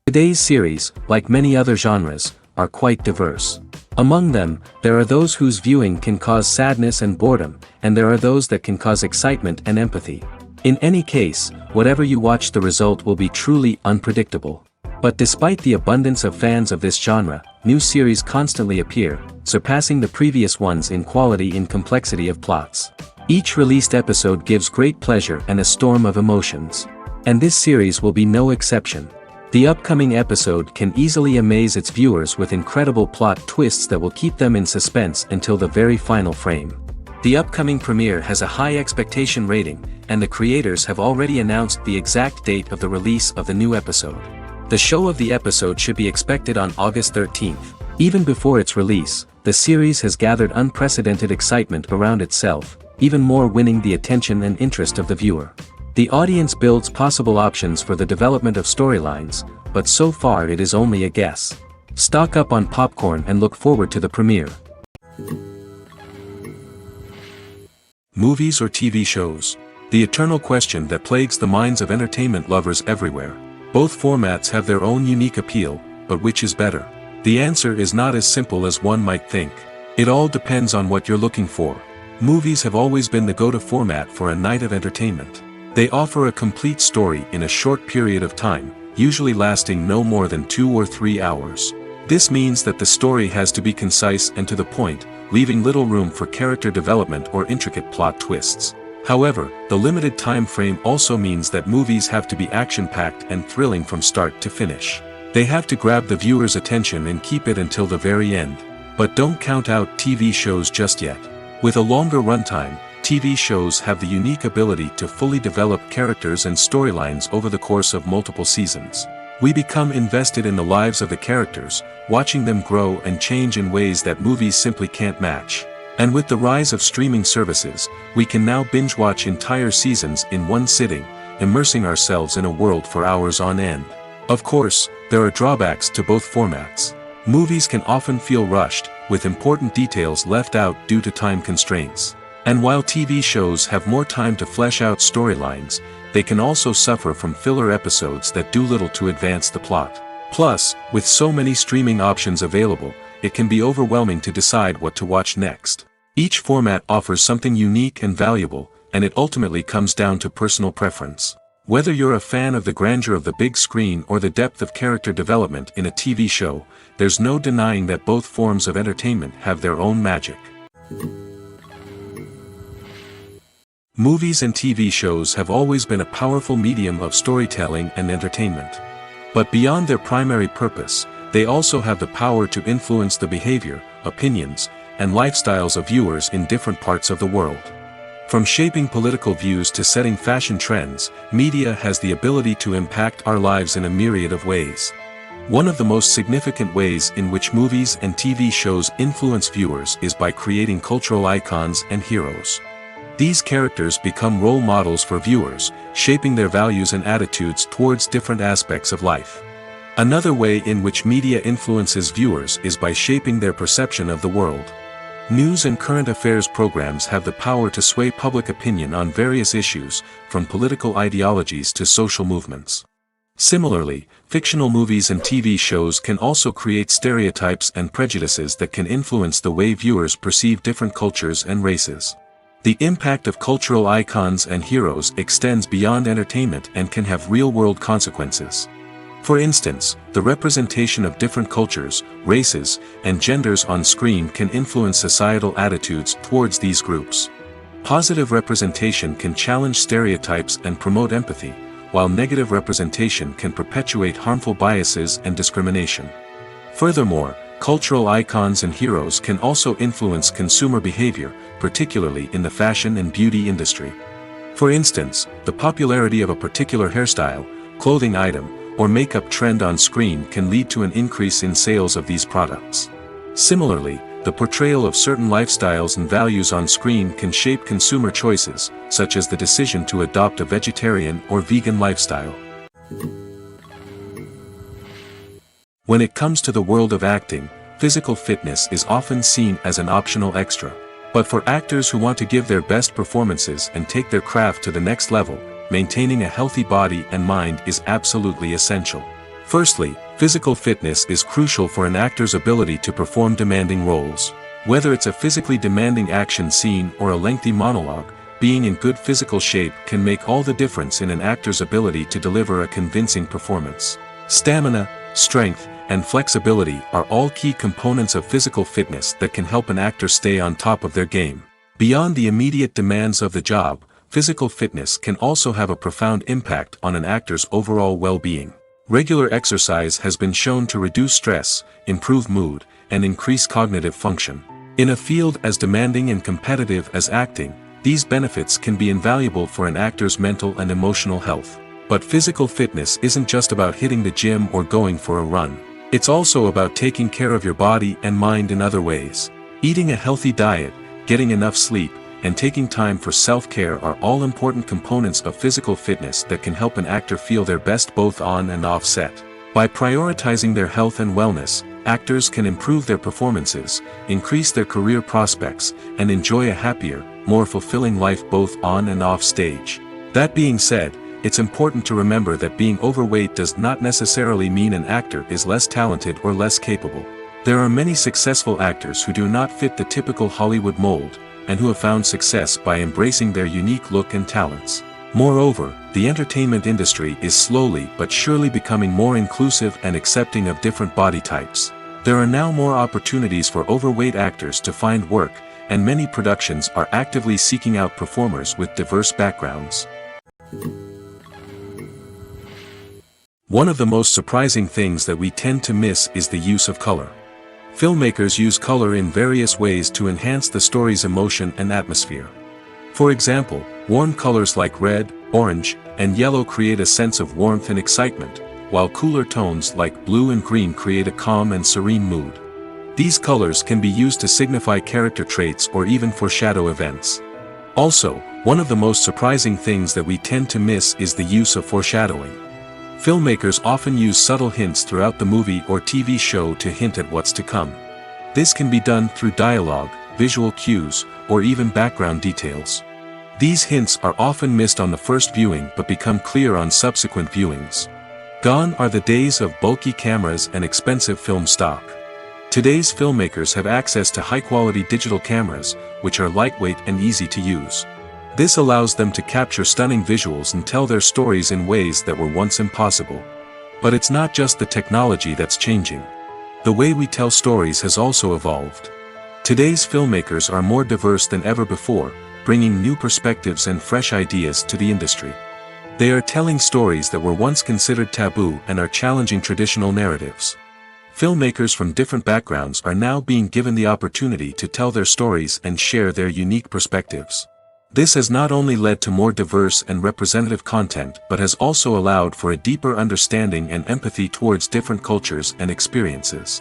Today's series, like many other genres, are quite diverse. Among them, there are those whose viewing can cause sadness and boredom, and there are those that can cause excitement and empathy. In any case, whatever you watch, the result will be truly unpredictable. But despite the abundance of fans of this genre, new series constantly appear, surpassing the previous ones in quality and complexity of plots. Each released episode gives great pleasure and a storm of emotions. And this series will be no exception. The upcoming episode can easily amaze its viewers with incredible plot twists that will keep them in suspense until the very final frame. The upcoming premiere has a high expectation rating, and the creators have already announced the exact date of the release of the new episode. The show of the episode should be expected on August 13th. Even before its release, the series has gathered unprecedented excitement around itself, even more winning the attention and interest of the viewer. The audience builds possible options for the development of storylines, but so far it is only a guess. Stock up on popcorn and look forward to the premiere. Movies or TV shows? The eternal question that plagues the minds of entertainment lovers everywhere. Both formats have their own unique appeal, but which is better? The answer is not as simple as one might think. It all depends on what you're looking for. Movies have always been the go-to format for a night of entertainment. They offer a complete story in a short period of time, usually lasting no more than 2 or 3 hours. This means that the story has to be concise and to the point, leaving little room for character development or intricate plot twists. However, the limited time frame also means that movies have to be action-packed and thrilling from start to finish. They have to grab the viewer's attention and keep it until the very end. But don't count out TV shows just yet. With a longer runtime, TV shows have the unique ability to fully develop characters and storylines over the course of multiple seasons. We become invested in the lives of the characters, watching them grow and change in ways that movies simply can't match. And with the rise of streaming services, we can now binge-watch entire seasons in one sitting, immersing ourselves in a world for hours on end. Of course, there are drawbacks to both formats. Movies can often feel rushed, with important details left out due to time constraints. And while TV shows have more time to flesh out storylines, they can also suffer from filler episodes that do little to advance the plot. Plus, with so many streaming options available, it can be overwhelming to decide what to watch next. Each format offers something unique and valuable, and it ultimately comes down to personal preference. Whether you're a fan of the grandeur of the big screen or the depth of character development in a TV show, there's no denying that both forms of entertainment have their own magic. Movies and TV shows have always been a powerful medium of storytelling and entertainment. But beyond their primary purpose, they also have the power to influence the behavior, opinions, and lifestyles of viewers in different parts of the world. From shaping political views to setting fashion trends, media has the ability to impact our lives in a myriad of ways. One of the most significant ways in which movies and TV shows influence viewers is by creating cultural icons and heroes. These characters become role models for viewers, shaping their values and attitudes towards different aspects of life. Another way in which media influences viewers is by shaping their perception of the world. News and current affairs programs have the power to sway public opinion on various issues, from political ideologies to social movements. Similarly, fictional movies and TV shows can also create stereotypes and prejudices that can influence the way viewers perceive different cultures and races. The impact of cultural icons and heroes extends beyond entertainment and can have real-world consequences. For instance, the representation of different cultures, races, and genders on screen can influence societal attitudes towards these groups. Positive representation can challenge stereotypes and promote empathy, while negative representation can perpetuate harmful biases and discrimination. Furthermore, cultural icons and heroes can also influence consumer behavior, particularly in the fashion and beauty industry. For instance, the popularity of a particular hairstyle, clothing item, or makeup trend on screen can lead to an increase in sales of these products. Similarly, the portrayal of certain lifestyles and values on screen can shape consumer choices, such as the decision to adopt a vegetarian or vegan lifestyle. When it comes to the world of acting, physical fitness is often seen as an optional extra. But for actors who want to give their best performances and take their craft to the next level, maintaining a healthy body and mind is absolutely essential. Firstly, physical fitness is crucial for an actor's ability to perform demanding roles. Whether it's a physically demanding action scene or a lengthy monologue, being in good physical shape can make all the difference in an actor's ability to deliver a convincing performance. Stamina, strength, and flexibility are all key components of physical fitness that can help an actor stay on top of their game. Beyond the immediate demands of the job, physical fitness can also have a profound impact on an actor's overall well-being. Regular exercise has been shown to reduce stress, improve mood, and increase cognitive function. In a field as demanding and competitive as acting, these benefits can be invaluable for an actor's mental and emotional health. But physical fitness isn't just about hitting the gym or going for a run. It's also about taking care of your body and mind in other ways. Eating a healthy diet, getting enough sleep, and taking time for self-care are all important components of physical fitness that can help an actor feel their best both on and off set. By prioritizing their health and wellness, actors can improve their performances, increase their career prospects, and enjoy a happier, more fulfilling life both on and off stage. That being said, it's important to remember that being overweight does not necessarily mean an actor is less talented or less capable. There are many successful actors who do not fit the typical Hollywood mold, and who have found success by embracing their unique look and talents. Moreover, the entertainment industry is slowly but surely becoming more inclusive and accepting of different body types. There are now more opportunities for overweight actors to find work, and many productions are actively seeking out performers with diverse backgrounds. One of the most surprising things that we tend to miss is the use of color. Filmmakers use color in various ways to enhance the story's emotion and atmosphere. For example, warm colors like red, orange, and yellow create a sense of warmth and excitement, while cooler tones like blue and green create a calm and serene mood. These colors can be used to signify character traits or even foreshadow events. Also, one of the most surprising things that we tend to miss is the use of foreshadowing. Filmmakers often use subtle hints throughout the movie or TV show to hint at what's to come. This can be done through dialogue, visual cues, or even background details. These hints are often missed on the first viewing but become clear on subsequent viewings. Gone are the days of bulky cameras and expensive film stock. Today's filmmakers have access to high-quality digital cameras, which are lightweight and easy to use. This allows them to capture stunning visuals and tell their stories in ways that were once impossible. But it's not just the technology that's changing. The way we tell stories has also evolved. Today's filmmakers are more diverse than ever before, bringing new perspectives and fresh ideas to the industry. They are telling stories that were once considered taboo and are challenging traditional narratives. Filmmakers from different backgrounds are now being given the opportunity to tell their stories and share their unique perspectives. This has not only led to more diverse and representative content but has also allowed for a deeper understanding and empathy towards different cultures and experiences.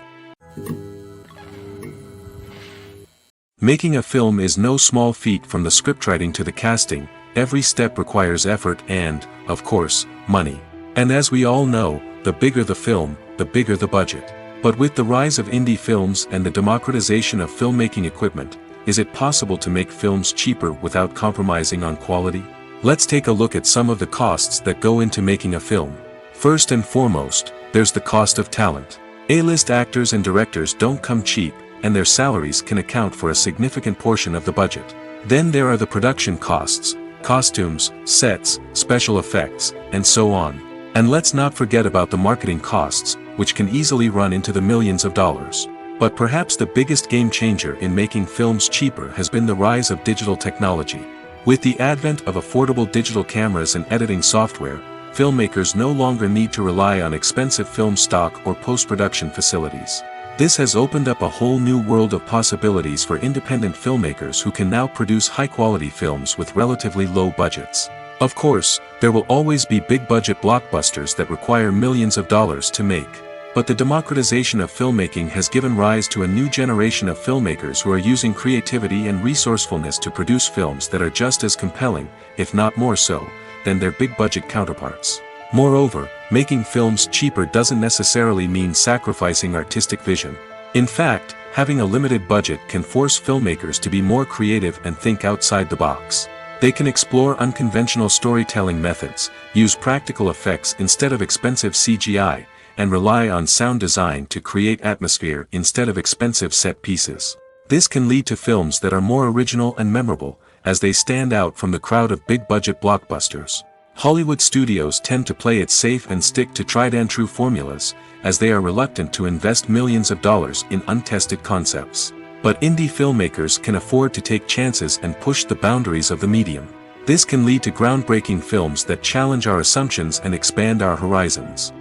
Making a film is no small feat. From the scriptwriting to the casting, every step requires effort and, of course, money. And as we all know, the bigger the film, the bigger the budget. But with the rise of indie films and the democratization of filmmaking equipment, is it possible to make films cheaper without compromising on quality? Let's take a look at some of the costs that go into making a film. First and foremost, there's the cost of talent. A-list actors and directors don't come cheap, and their salaries can account for a significant portion of the budget. Then there are the production costs, costumes, sets, special effects, and so on. And let's not forget about the marketing costs, which can easily run into the millions of dollars. But perhaps the biggest game changer in making films cheaper has been the rise of digital technology. With the advent of affordable digital cameras and editing software, filmmakers no longer need to rely on expensive film stock or post-production facilities. This has opened up a whole new world of possibilities for independent filmmakers who can now produce high-quality films with relatively low budgets. Of course, there will always be big-budget blockbusters that require millions of dollars to make. But the democratization of filmmaking has given rise to a new generation of filmmakers who are using creativity and resourcefulness to produce films that are just as compelling, if not more so, than their big-budget counterparts. Moreover, making films cheaper doesn't necessarily mean sacrificing artistic vision. In fact, having a limited budget can force filmmakers to be more creative and think outside the box. They can explore unconventional storytelling methods, use practical effects instead of expensive CGI, and rely on sound design to create atmosphere instead of expensive set pieces. This can lead to films that are more original and memorable, as they stand out from the crowd of big-budget blockbusters. Hollywood studios tend to play it safe and stick to tried-and-true formulas, as they are reluctant to invest millions of dollars in untested concepts. But indie filmmakers can afford to take chances and push the boundaries of the medium. This can lead to groundbreaking films that challenge our assumptions and expand our horizons.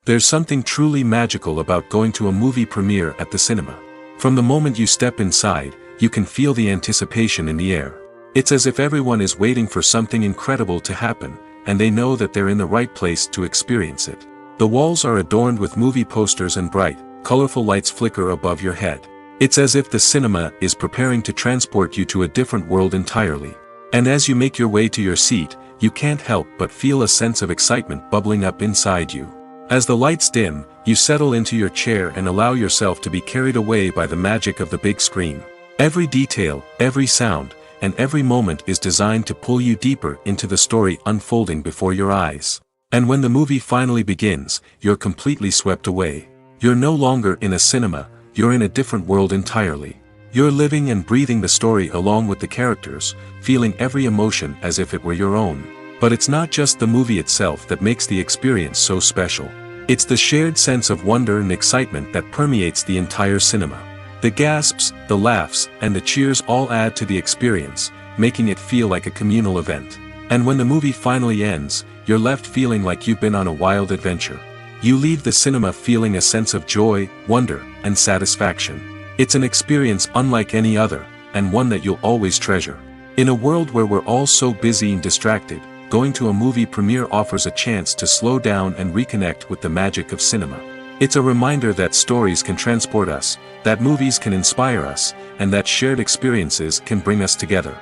There's something truly magical about going to a movie premiere at the cinema. From the moment you step inside, you can feel the anticipation in the air. It's as if everyone is waiting for something incredible to happen, and they know that they're in the right place to experience it. The walls are adorned with movie posters and bright, colorful lights flicker above your head. It's as if the cinema is preparing to transport you to a different world entirely. And as you make your way to your seat, you can't help but feel a sense of excitement bubbling up inside you. As the lights dim, you settle into your chair and allow yourself to be carried away by the magic of the big screen. Every detail, every sound, and every moment is designed to pull you deeper into the story unfolding before your eyes. And when the movie finally begins, you're completely swept away. You're no longer in a cinema, you're in a different world entirely. You're living and breathing the story along with the characters, feeling every emotion as if it were your own. But it's not just the movie itself that makes the experience so special. It's the shared sense of wonder and excitement that permeates the entire cinema. The gasps, the laughs, and the cheers all add to the experience, making it feel like a communal event. And when the movie finally ends, you're left feeling like you've been on a wild adventure. You leave the cinema feeling a sense of joy, wonder, and satisfaction. It's an experience unlike any other, and one that you'll always treasure. In a world where we're all so busy and distracted, going to a movie premiere offers a chance to slow down and reconnect with the magic of cinema. It's a reminder that stories can transport us, that movies can inspire us, and that shared experiences can bring us together.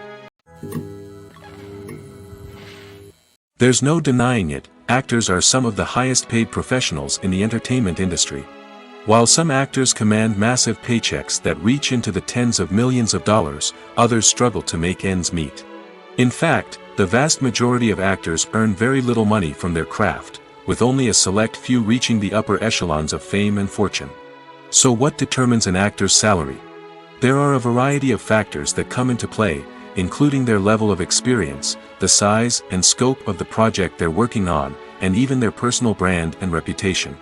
There's no denying it, actors are some of the highest paid professionals in the entertainment industry. While some actors command massive paychecks that reach into the tens of millions of dollars, others struggle to make ends meet. In fact, the vast majority of actors earn very little money from their craft, with only a select few reaching the upper echelons of fame and fortune. So what determines an actor's salary? There are a variety of factors that come into play, including their level of experience, the size and scope of the project they're working on, and even their personal brand and reputation.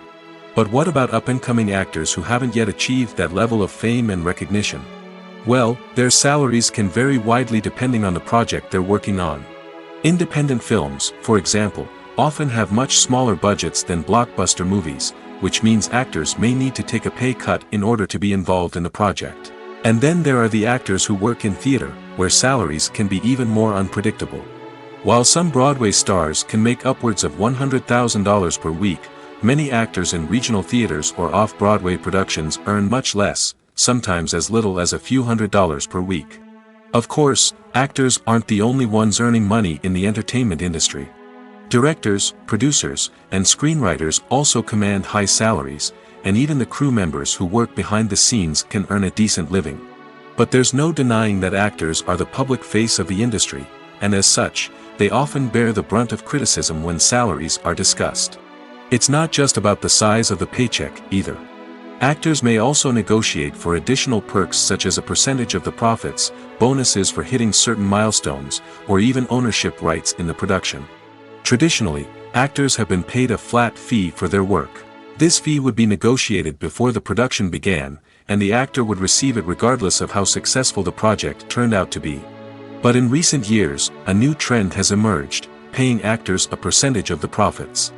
But what about up-and-coming actors who haven't yet achieved that level of fame and recognition? Well, their salaries can vary widely depending on the project they're working on. Independent films, for example, often have much smaller budgets than blockbuster movies, which means actors may need to take a pay cut in order to be involved in the project. And then there are the actors who work in theater, where salaries can be even more unpredictable. While some Broadway stars can make upwards of $100,000 per week, many actors in regional theaters or off-Broadway productions earn much less, sometimes as little as a few $100s per week. Of course, actors aren't the only ones earning money in the entertainment industry. Directors, producers, and screenwriters also command high salaries, and even the crew members who work behind the scenes can earn a decent living. But there's no denying that actors are the public face of the industry, and as such, they often bear the brunt of criticism when salaries are discussed. It's not just about the size of the paycheck, either. Actors may also negotiate for additional perks such as a percentage of the profits, bonuses for hitting certain milestones, or even ownership rights in the production. Traditionally, actors have been paid a flat fee for their work. This fee would be negotiated before the production began, and the actor would receive it regardless of how successful the project turned out to be. But in recent years, a new trend has emerged, paying actors a percentage of the profits.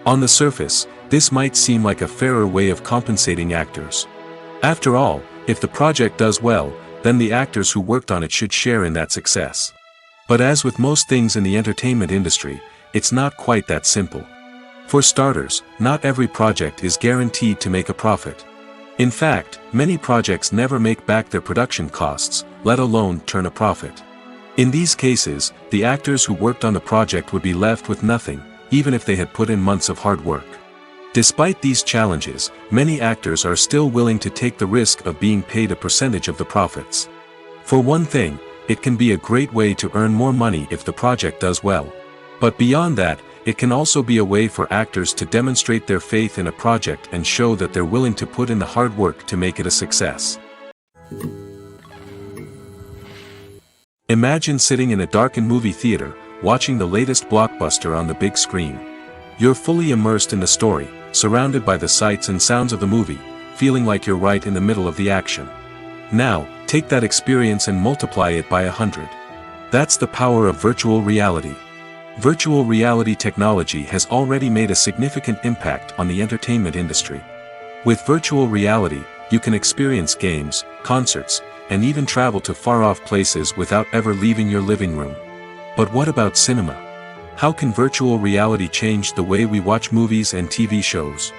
On the surface, this might seem like a fairer way of compensating actors. After all, if the project does well, then the actors who worked on it should share in that success. But as with most things in the entertainment industry, it's not quite that simple. For starters, not every project is guaranteed to make a profit. In fact, many projects never make back their production costs, let alone turn a profit. In these cases, the actors who worked on the project would be left with nothing, even if they had put in months of hard work. Despite these challenges, many actors are still willing to take the risk of being paid a percentage of the profits. For one thing, it can be a great way to earn more money if the project does well. But beyond that, it can also be a way for actors to demonstrate their faith in a project and show that they're willing to put in the hard work to make it a success. Imagine sitting in a darkened movie theater, watching the latest blockbuster on the big screen. You're fully immersed in the story, surrounded by the sights and sounds of the movie, feeling like you're right in the middle of the action. Now, take that experience and multiply it by 100. That's the power of virtual reality. Virtual reality technology has already made a significant impact on the entertainment industry. With virtual reality, you can experience games, concerts, and even travel to far-off places without ever leaving your living room. But what about cinema? How can virtual reality change the way we watch movies and TV shows?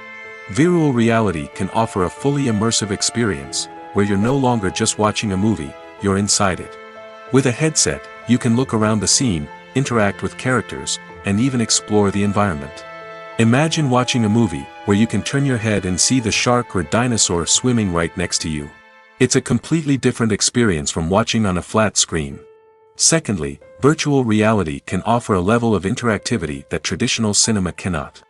Virtual reality can offer a fully immersive experience, where you're no longer just watching a movie, you're inside it. With a headset, you can look around the scene, interact with characters, and even explore the environment. Imagine watching a movie, where you can turn your head and see the shark or dinosaur swimming right next to you. It's a completely different experience from watching on a flat screen. Secondly, virtual reality can offer a level of interactivity that traditional cinema cannot.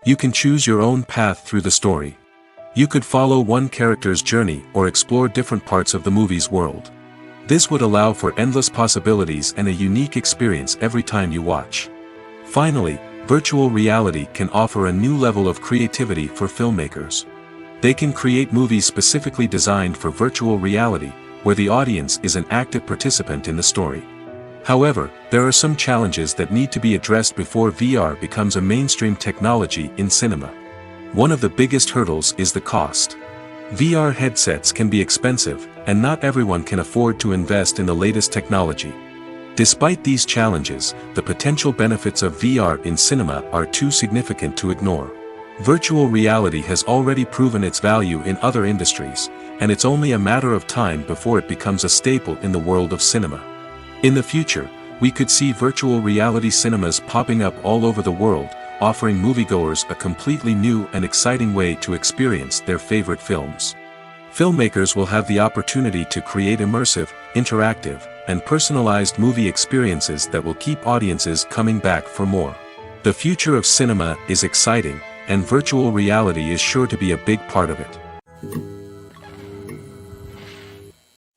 You can choose your own path through the story. You could follow one character's journey or explore different parts of the movie's world. This would allow for endless possibilities and a unique experience every time you watch. Finally, virtual reality can offer a new level of creativity for filmmakers. They can create movies specifically designed for virtual reality, where the audience is an active participant in the story. However, there are some challenges that need to be addressed before VR becomes a mainstream technology in cinema. One of the biggest hurdles is the cost. VR headsets can be expensive, and not everyone can afford to invest in the latest technology. Despite these challenges, the potential benefits of VR in cinema are too significant to ignore. Virtual reality has already proven its value in other industries, and it's only a matter of time before it becomes a staple in the world of cinema. In the future, we could see virtual reality cinemas popping up all over the world, offering moviegoers a completely new and exciting way to experience their favorite films. Filmmakers will have the opportunity to create immersive, interactive, and personalized movie experiences that will keep audiences coming back for more. The future of cinema is exciting, and virtual reality is sure to be a big part of it.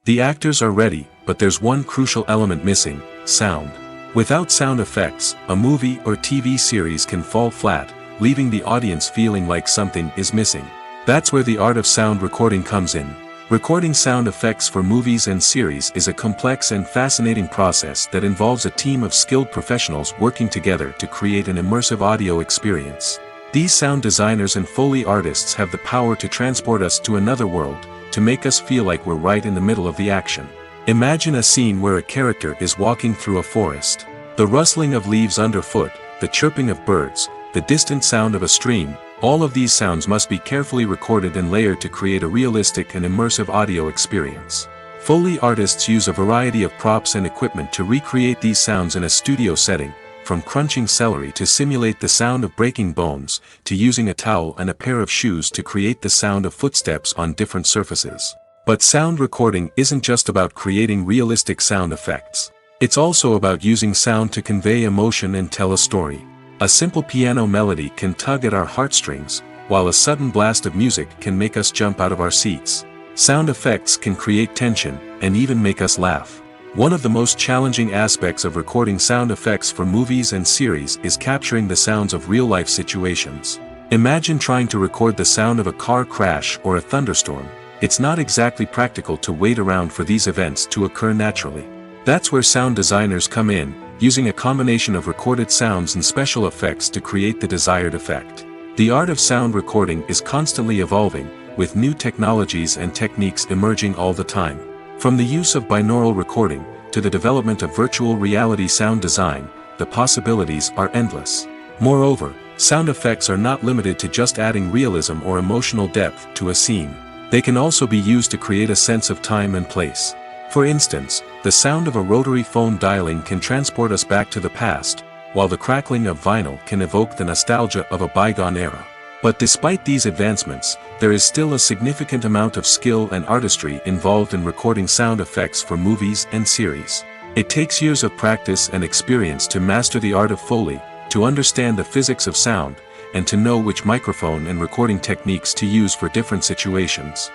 The actors are ready, but there's one crucial element missing: sound. Without sound effects, a movie or TV series can fall flat, leaving the audience feeling like something is missing. That's where the art of sound recording comes in. Recording sound effects for movies and series is a complex and fascinating process that involves a team of skilled professionals working together to create an immersive audio experience. These sound designers and Foley artists have the power to transport us to another world, to make us feel like we're right in the middle of the action. Imagine a scene where a character is walking through a forest. The rustling of leaves underfoot, the chirping of birds, the distant sound of a stream, all of these sounds must be carefully recorded and layered to create a realistic and immersive audio experience. Foley artists use a variety of props and equipment to recreate these sounds in a studio setting, from crunching celery to simulate the sound of breaking bones, to using a towel and a pair of shoes to create the sound of footsteps on different surfaces. But sound recording isn't just about creating realistic sound effects. It's also about using sound to convey emotion and tell a story. A simple piano melody can tug at our heartstrings, while a sudden blast of music can make us jump out of our seats. Sound effects can create tension, and even make us laugh. One of the most challenging aspects of recording sound effects for movies and series is capturing the sounds of real-life situations. Imagine trying to record the sound of a car crash or a thunderstorm. It's not exactly practical to wait around for these events to occur naturally. That's where sound designers come in, using a combination of recorded sounds and special effects to create the desired effect. The art of sound recording is constantly evolving, with new technologies and techniques emerging all the time. From the use of binaural recording, to the development of virtual reality sound design, the possibilities are endless. Moreover, sound effects are not limited to just adding realism or emotional depth to a scene. They can also be used to create a sense of time and place. For instance, the sound of a rotary phone dialing can transport us back to the past, while the crackling of vinyl can evoke the nostalgia of a bygone era. But despite these advancements, there is still a significant amount of skill and artistry involved in recording sound effects for movies and series. It takes years of practice and experience to master the art of Foley, to understand the physics of sound, and to know which microphone and recording techniques to use for different situations.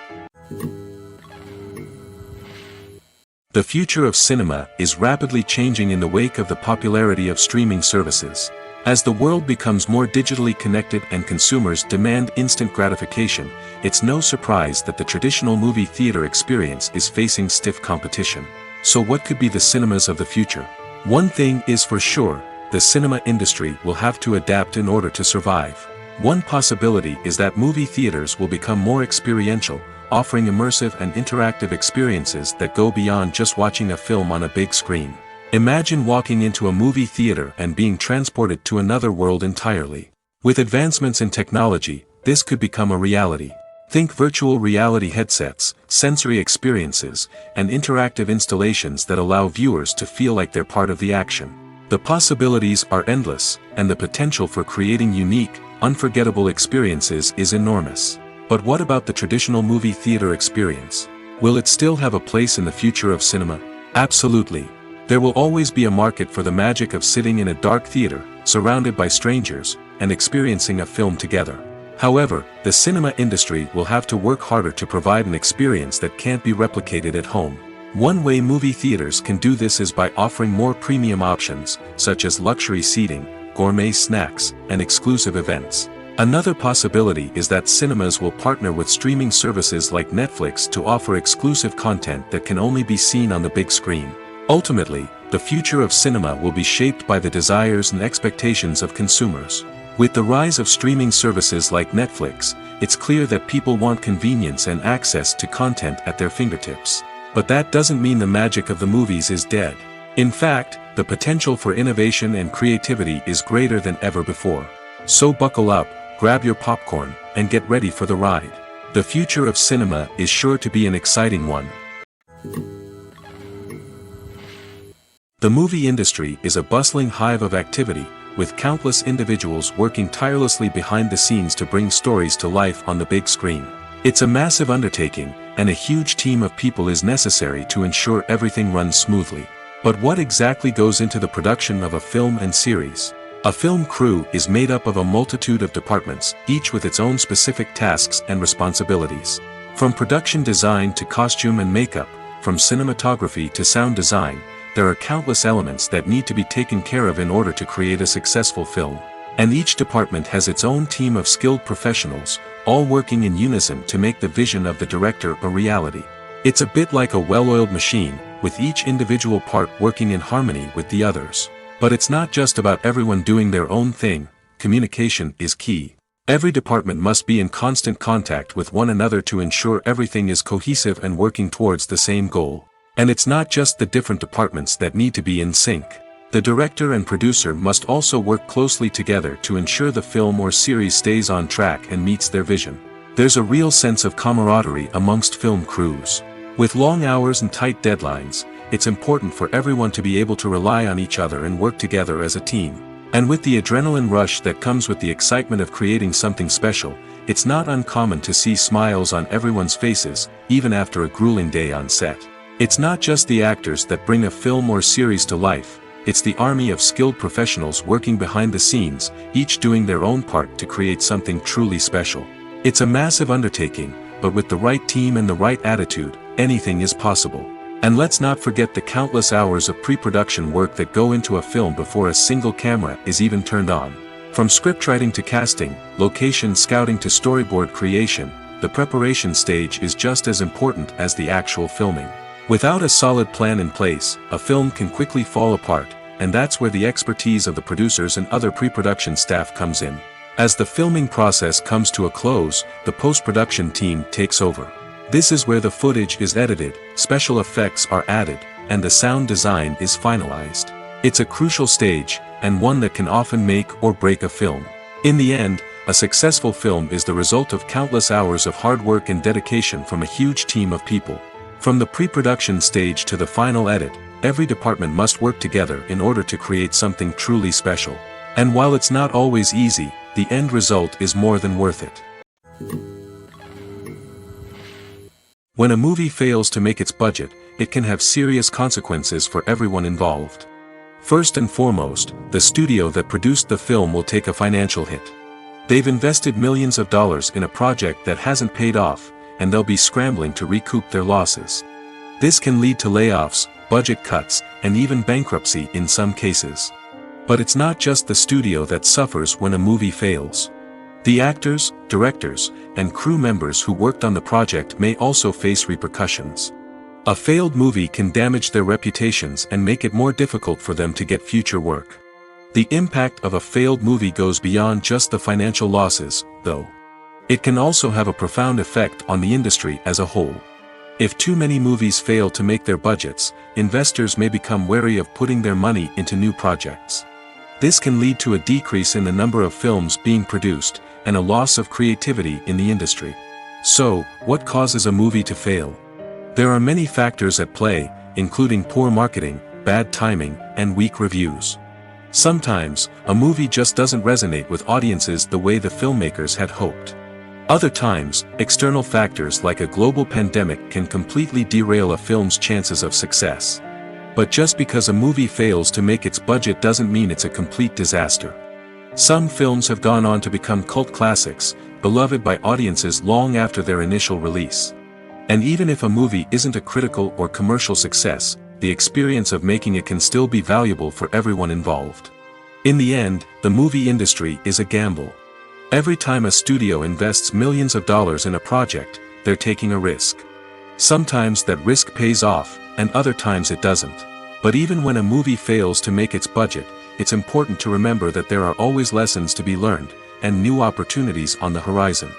The future of cinema is rapidly changing in the wake of the popularity of streaming services. As the world becomes more digitally connected and consumers demand instant gratification, it's no surprise that the traditional movie theater experience is facing stiff competition. So what could be the cinemas of the future? One thing is for sure, the cinema industry will have to adapt in order to survive. One possibility is that movie theaters will become more experiential, offering immersive and interactive experiences that go beyond just watching a film on a big screen. Imagine walking into a movie theater and being transported to another world entirely. With advancements in technology, this could become a reality. Think virtual reality headsets, sensory experiences, and interactive installations that allow viewers to feel like they're part of the action. The possibilities are endless, and the potential for creating unique, unforgettable experiences is enormous. But what about the traditional movie theater experience? Will it still have a place in the future of cinema? Absolutely. There will always be a market for the magic of sitting in a dark theater, surrounded by strangers, and experiencing a film together. However, the cinema industry will have to work harder to provide an experience that can't be replicated at home. One way movie theaters can do this is by offering more premium options, such as luxury seating, gourmet snacks, and exclusive events. Another possibility is that cinemas will partner with streaming services like Netflix to offer exclusive content that can only be seen on the big screen. Ultimately, the future of cinema will be shaped by the desires and expectations of consumers. With the rise of streaming services like Netflix, it's clear that people want convenience and access to content at their fingertips. But that doesn't mean the magic of the movies is dead. In fact, the potential for innovation and creativity is greater than ever before. So buckle up, grab your popcorn, and get ready for the ride. The future of cinema is sure to be an exciting one. The movie industry is a bustling hive of activity, with countless individuals working tirelessly behind the scenes to bring stories to life on the big screen. It's a massive undertaking, and a huge team of people is necessary to ensure everything runs smoothly. But what exactly goes into the production of a film and series? A film crew is made up of a multitude of departments, each with its own specific tasks and responsibilities. From production design to costume and makeup, from cinematography to sound design, there are countless elements that need to be taken care of in order to create a successful film. And each department has its own team of skilled professionals, all working in unison to make the vision of the director a reality. It's a bit like a well-oiled machine, with each individual part working in harmony with the others. But it's not just about everyone doing their own thing, communication is key. Every department must be in constant contact with one another to ensure everything is cohesive and working towards the same goal. And it's not just the different departments that need to be in sync. The director and producer must also work closely together to ensure the film or series stays on track and meets their vision. There's a real sense of camaraderie amongst film crews. With long hours and tight deadlines, it's important for everyone to be able to rely on each other and work together as a team. And with the adrenaline rush that comes with the excitement of creating something special, it's not uncommon to see smiles on everyone's faces, even after a grueling day on set. It's not just the actors that bring a film or series to life, it's the army of skilled professionals working behind the scenes, each doing their own part to create something truly special. It's a massive undertaking, but with the right team and the right attitude, anything is possible. And let's not forget the countless hours of pre-production work that go into a film before a single camera is even turned on. From scriptwriting to casting, location scouting to storyboard creation, the preparation stage is just as important as the actual filming. Without a solid plan in place, a film can quickly fall apart, and that's where the expertise of the producers and other pre-production staff comes in. As the filming process comes to a close, the post-production team takes over. This is where the footage is edited, special effects are added, and the sound design is finalized. It's a crucial stage, and one that can often make or break a film. In the end, a successful film is the result of countless hours of hard work and dedication from a huge team of people. From the pre-production stage to the final edit, every department must work together in order to create something truly special. And while it's not always easy, the end result is more than worth it. When a movie fails to make its budget, it can have serious consequences for everyone involved. First and foremost, the studio that produced the film will take a financial hit. They've invested millions of dollars in a project that hasn't paid off, and they'll be scrambling to recoup their losses. This can lead to layoffs, budget cuts, and even bankruptcy in some cases. But it's not just the studio that suffers when a movie fails. The actors, directors, and crew members who worked on the project may also face repercussions. A failed movie can damage their reputations and make it more difficult for them to get future work. The impact of a failed movie goes beyond just the financial losses, though. It can also have a profound effect on the industry as a whole. If too many movies fail to make their budgets, investors may become wary of putting their money into new projects. This can lead to a decrease in the number of films being produced, and a loss of creativity in the industry. So, what causes a movie to fail? There are many factors at play, including poor marketing, bad timing, and weak reviews. Sometimes, a movie just doesn't resonate with audiences the way the filmmakers had hoped. Other times, external factors like a global pandemic can completely derail a film's chances of success. But just because a movie fails to make its budget doesn't mean it's a complete disaster. Some films have gone on to become cult classics, beloved by audiences long after their initial release. And even if a movie isn't a critical or commercial success, the experience of making it can still be valuable for everyone involved. In the end, the movie industry is a gamble. Every time a studio invests millions of dollars in a project, they're taking a risk. Sometimes that risk pays off, and other times it doesn't. But even when a movie fails to make its budget, it's important to remember that there are always lessons to be learned, and new opportunities on the horizon.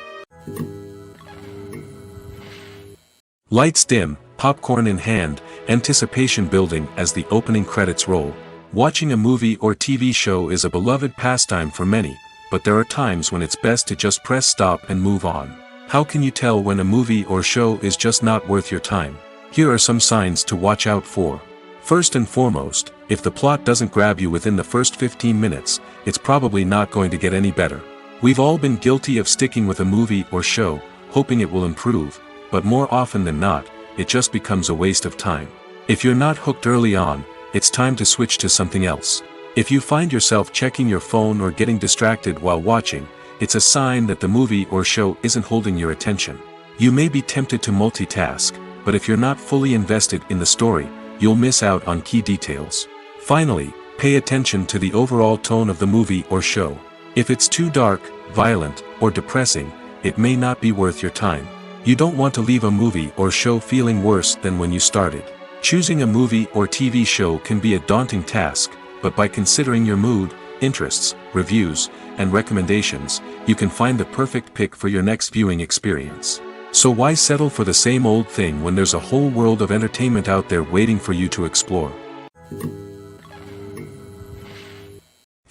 Lights dim, popcorn in hand, anticipation building as the opening credits roll. Watching a movie or TV show is a beloved pastime for many, but there are times when it's best to just press stop and move on. How can you tell when a movie or show is just not worth your time? Here are some signs to watch out for. First and foremost, if the plot doesn't grab you within the first 15 minutes, it's probably not going to get any better. We've all been guilty of sticking with a movie or show, hoping it will improve, but more often than not, it just becomes a waste of time. If you're not hooked early on, it's time to switch to something else. If you find yourself checking your phone or getting distracted while watching, it's a sign that the movie or show isn't holding your attention. You may be tempted to multitask, but if you're not fully invested in the story, you'll miss out on key details. Finally, pay attention to the overall tone of the movie or show. If it's too dark, violent, or depressing, it may not be worth your time. You don't want to leave a movie or show feeling worse than when you started. Choosing a movie or TV show can be a daunting task, but by considering your mood, interests, reviews, and recommendations, you can find the perfect pick for your next viewing experience. So why settle for the same old thing when there's a whole world of entertainment out there waiting for you to explore?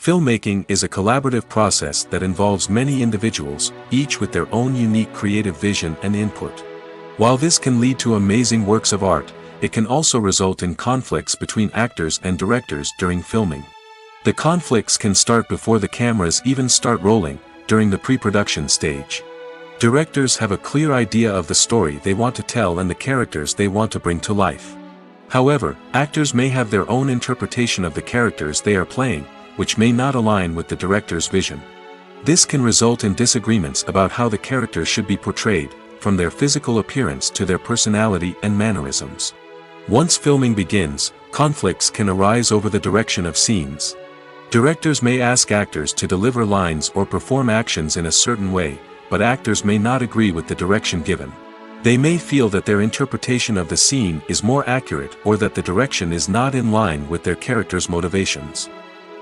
Filmmaking is a collaborative process that involves many individuals, each with their own unique creative vision and input. While this can lead to amazing works of art, it can also result in conflicts between actors and directors during filming. The conflicts can start before the cameras even start rolling, during the pre-production stage. Directors have a clear idea of the story they want to tell and the characters they want to bring to life. However, actors may have their own interpretation of the characters they are playing, which may not align with the director's vision. This can result in disagreements about how the characters should be portrayed, from their physical appearance to their personality and mannerisms. Once filming begins, conflicts can arise over the direction of scenes. Directors may ask actors to deliver lines or perform actions in a certain way, but actors may not agree with the direction given. They may feel that their interpretation of the scene is more accurate or that the direction is not in line with their character's motivations.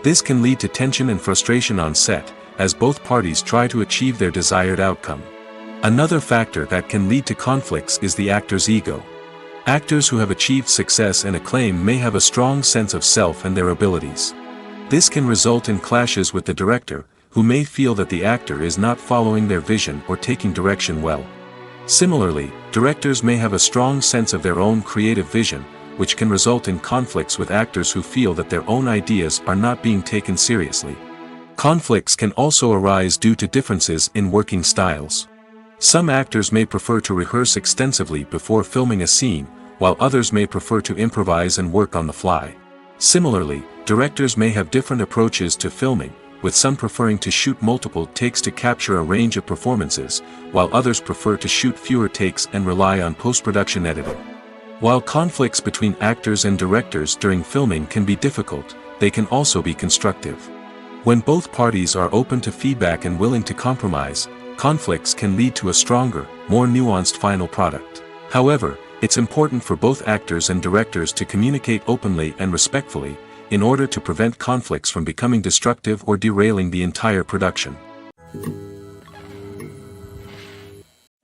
This can lead to tension and frustration on set, as both parties try to achieve their desired outcome. Another factor that can lead to conflicts is the actor's ego. Actors who have achieved success and acclaim may have a strong sense of self and their abilities. This can result in clashes with the director, who may feel that the actor is not following their vision or taking direction well. Similarly, directors may have a strong sense of their own creative vision, which can result in conflicts with actors who feel that their own ideas are not being taken seriously. Conflicts can also arise due to differences in working styles. Some actors may prefer to rehearse extensively before filming a scene, while others may prefer to improvise and work on the fly. Similarly, directors may have different approaches to filming, with some preferring to shoot multiple takes to capture a range of performances, while others prefer to shoot fewer takes and rely on post-production editing. While conflicts between actors and directors during filming can be difficult, they can also be constructive. When both parties are open to feedback and willing to compromise, conflicts can lead to a stronger, more nuanced final product. However, it's important for both actors and directors to communicate openly and respectfully, in order to prevent conflicts from becoming destructive or derailing the entire production.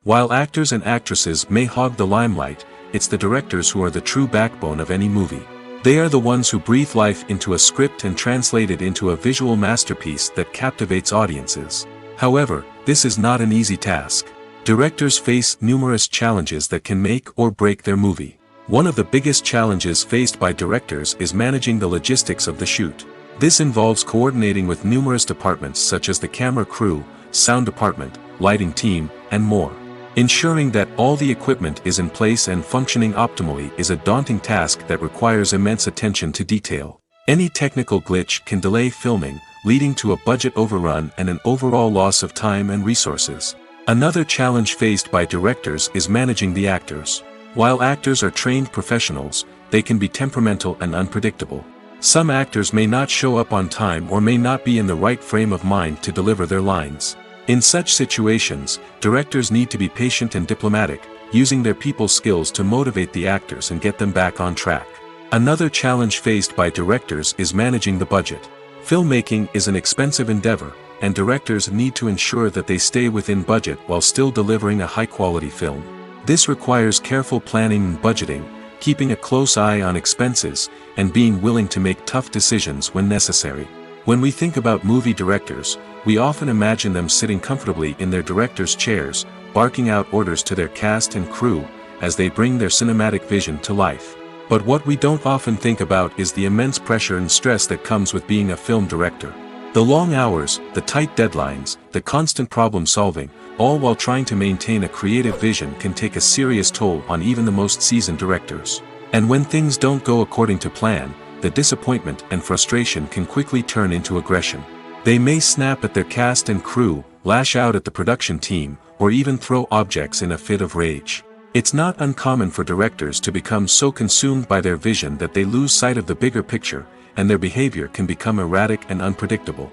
While actors and actresses may hog the limelight, it's the directors who are the true backbone of any movie. They are the ones who breathe life into a script and translate it into a visual masterpiece that captivates audiences. However, this is not an easy task. Directors face numerous challenges that can make or break their movie. One of the biggest challenges faced by directors is managing the logistics of the shoot. This involves coordinating with numerous departments such as the camera crew, sound department, lighting team, and more. Ensuring that all the equipment is in place and functioning optimally is a daunting task that requires immense attention to detail. Any technical glitch can delay filming, leading to a budget overrun and an overall loss of time and resources. Another challenge faced by directors is managing the actors. While actors are trained professionals, they can be temperamental and unpredictable. Some actors may not show up on time or may not be in the right frame of mind to deliver their lines. In such situations, directors need to be patient and diplomatic, using their people skills to motivate the actors and get them back on track. Another challenge faced by directors is managing the budget. Filmmaking is an expensive endeavor, and directors need to ensure that they stay within budget while still delivering a high-quality film. This requires careful planning and budgeting, keeping a close eye on expenses, and being willing to make tough decisions when necessary. When we think about movie directors, we often imagine them sitting comfortably in their director's chairs, barking out orders to their cast and crew, as they bring their cinematic vision to life. But what we don't often think about is the immense pressure and stress that comes with being a film director. The long hours, the tight deadlines, the constant problem solving, all while trying to maintain a creative vision can take a serious toll on even the most seasoned directors. And when things don't go according to plan, the disappointment and frustration can quickly turn into aggression. They may snap at their cast and crew, lash out at the production team, or even throw objects in a fit of rage. It's not uncommon for directors to become so consumed by their vision that they lose sight of the bigger picture, and their behavior can become erratic and unpredictable.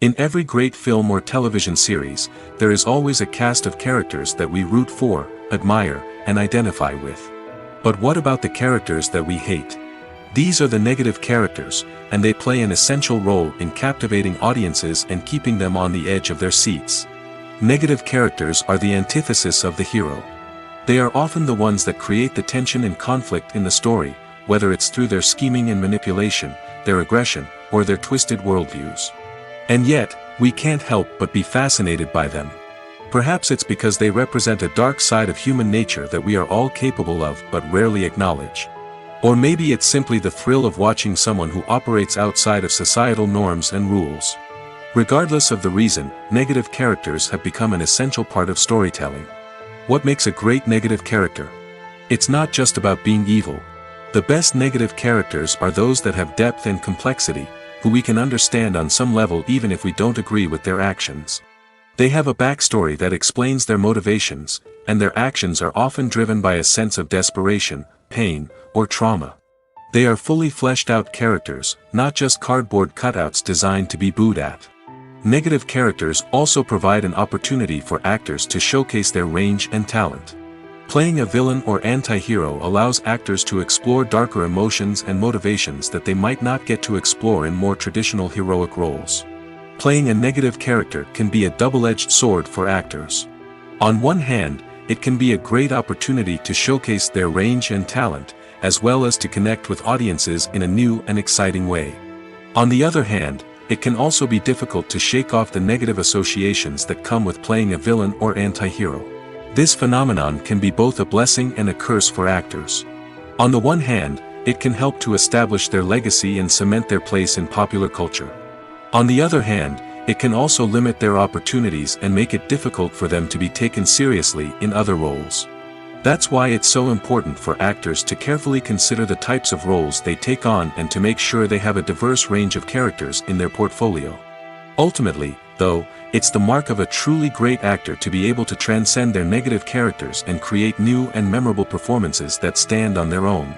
In every great film or television series, there is always a cast of characters that we root for, admire, and identify with. But what about the characters that we hate? These are the negative characters, and they play an essential role in captivating audiences and keeping them on the edge of their seats. Negative characters are the antithesis of the hero. They are often the ones that create the tension and conflict in the story, whether it's through their scheming and manipulation, their aggression, or their twisted worldviews. And yet, we can't help but be fascinated by them. Perhaps it's because they represent a dark side of human nature that we are all capable of but rarely acknowledge. Or maybe it's simply the thrill of watching someone who operates outside of societal norms and rules. Regardless of the reason, negative characters have become an essential part of storytelling. What makes a great negative character? It's not just about being evil. The best negative characters are those that have depth and complexity, who we can understand on some level even if we don't agree with their actions. They have a backstory that explains their motivations, and their actions are often driven by a sense of desperation, pain, or trauma. They are fully fleshed out characters, not just cardboard cutouts designed to be booed at. Negative characters also provide an opportunity for actors to showcase their range and talent. Playing a villain or anti-hero allows actors to explore darker emotions and motivations that they might not get to explore in more traditional heroic roles. Playing a negative character can be a double-edged sword for actors. On one hand, it can be a great opportunity to showcase their range and talent, as well as to connect with audiences in a new and exciting way. On the other hand, it can also be difficult to shake off the negative associations that come with playing a villain or anti-hero. This phenomenon can be both a blessing and a curse for actors. On the one hand, it can help to establish their legacy and cement their place in popular culture. On the other hand, it can also limit their opportunities and make it difficult for them to be taken seriously in other roles. That's why it's so important for actors to carefully consider the types of roles they take on and to make sure they have a diverse range of characters in their portfolio. Ultimately, though, it's the mark of a truly great actor to be able to transcend their negative characters and create new and memorable performances that stand on their own.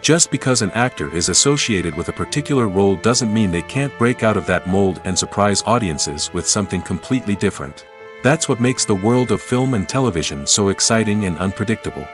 Just because an actor is associated with a particular role doesn't mean they can't break out of that mold and surprise audiences with something completely different. That's what makes the world of film and television so exciting and unpredictable.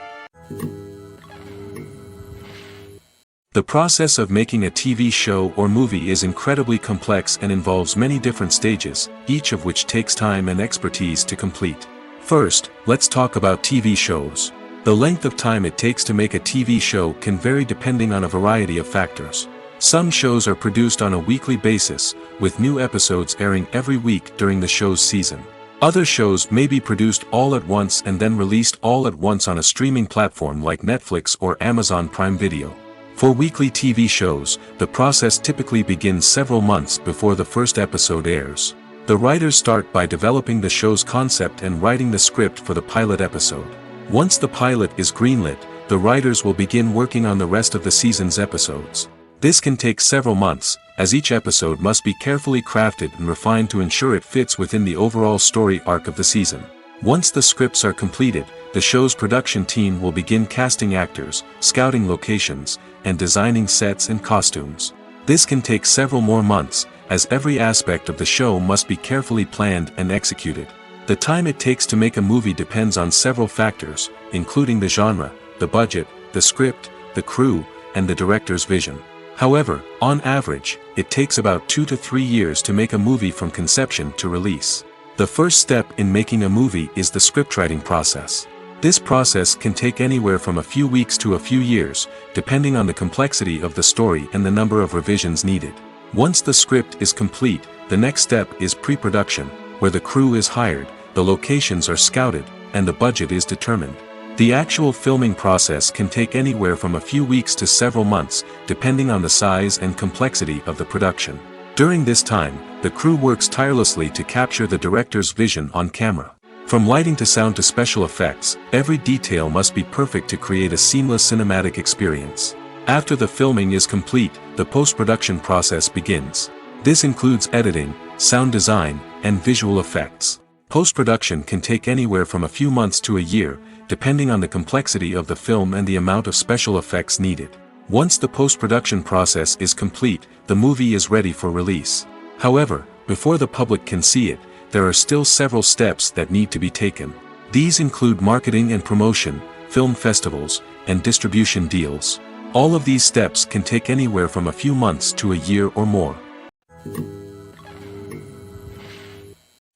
The process of making a TV show or movie is incredibly complex and involves many different stages, each of which takes time and expertise to complete. First, let's talk about TV shows. The length of time it takes to make a TV show can vary depending on a variety of factors. Some shows are produced on a weekly basis, with new episodes airing every week during the show's season. Other shows may be produced all at once and then released all at once on a streaming platform like Netflix or Amazon Prime Video. For weekly TV shows, the process typically begins several months before the first episode airs. The writers start by developing the show's concept and writing the script for the pilot episode. Once the pilot is greenlit, the writers will begin working on the rest of the season's episodes. This can take several months, as each episode must be carefully crafted and refined to ensure it fits within the overall story arc of the season. Once the scripts are completed, the show's production team will begin casting actors, scouting locations, and designing sets and costumes. This can take several more months, as every aspect of the show must be carefully planned and executed. The time it takes to make a movie depends on several factors, including the genre, the budget, the script, the crew, and the director's vision. However, on average, it takes about 2 to 3 years to make a movie from conception to release. The first step in making a movie is the scriptwriting process. This process can take anywhere from a few weeks to a few years, depending on the complexity of the story and the number of revisions needed. Once the script is complete, the next step is pre-production, where the crew is hired, the locations are scouted, and the budget is determined. The actual filming process can take anywhere from a few weeks to several months, depending on the size and complexity of the production. During this time, the crew works tirelessly to capture the director's vision on camera. From lighting to sound to special effects, every detail must be perfect to create a seamless cinematic experience. After the filming is complete, the post-production process begins. This includes editing, sound design, and visual effects. Post-production can take anywhere from a few months to a year, depending on the complexity of the film and the amount of special effects needed. Once the post-production process is complete, the movie is ready for release. However, before the public can see it, there are still several steps that need to be taken. These include marketing and promotion, film festivals, and distribution deals. All of these steps can take anywhere from a few months to a year or more.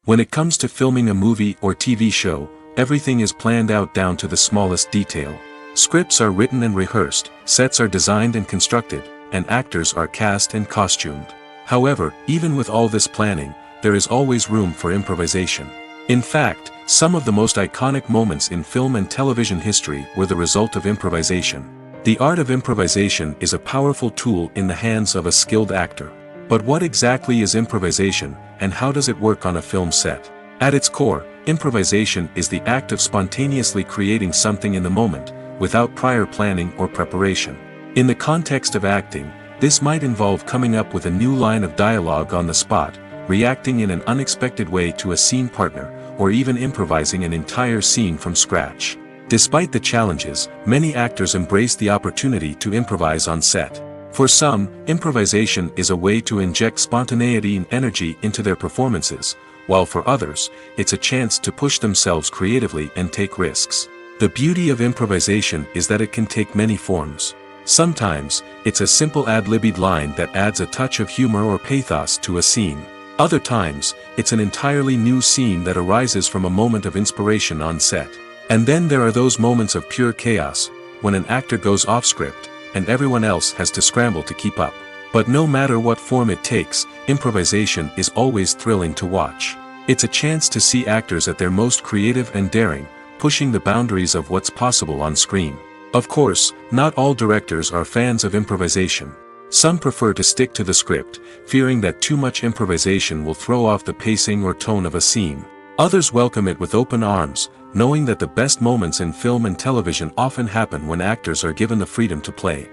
When it comes to filming a movie or TV show, everything is planned out down to the smallest detail. Scripts are written and rehearsed, sets are designed and constructed, and actors are cast and costumed. However, even with all this planning, there is always room for improvisation. In fact, some of the most iconic moments in film and television history were the result of improvisation. The art of improvisation is a powerful tool in the hands of a skilled actor. But what exactly is improvisation, and how does it work on a film set? At its core, improvisation is the act of spontaneously creating something in the moment, without prior planning or preparation. In the context of acting, this might involve coming up with a new line of dialogue on the spot, reacting in an unexpected way to a scene partner, or even improvising an entire scene from scratch. Despite the challenges, many actors embrace the opportunity to improvise on set. For some, improvisation is a way to inject spontaneity and energy into their performances, while for others, it's a chance to push themselves creatively and take risks. The beauty of improvisation is that it can take many forms. Sometimes, it's a simple ad-libbed line that adds a touch of humor or pathos to a scene. Other times, it's an entirely new scene that arises from a moment of inspiration on set. And then there are those moments of pure chaos, when an actor goes off script, and everyone else has to scramble to keep up. But no matter what form it takes, improvisation is always thrilling to watch. It's a chance to see actors at their most creative and daring, pushing the boundaries of what's possible on screen. Of course, not all directors are fans of improvisation. Some prefer to stick to the script, fearing that too much improvisation will throw off the pacing or tone of a scene. Others welcome it with open arms, knowing that the best moments in film and television often happen when actors are given the freedom to play.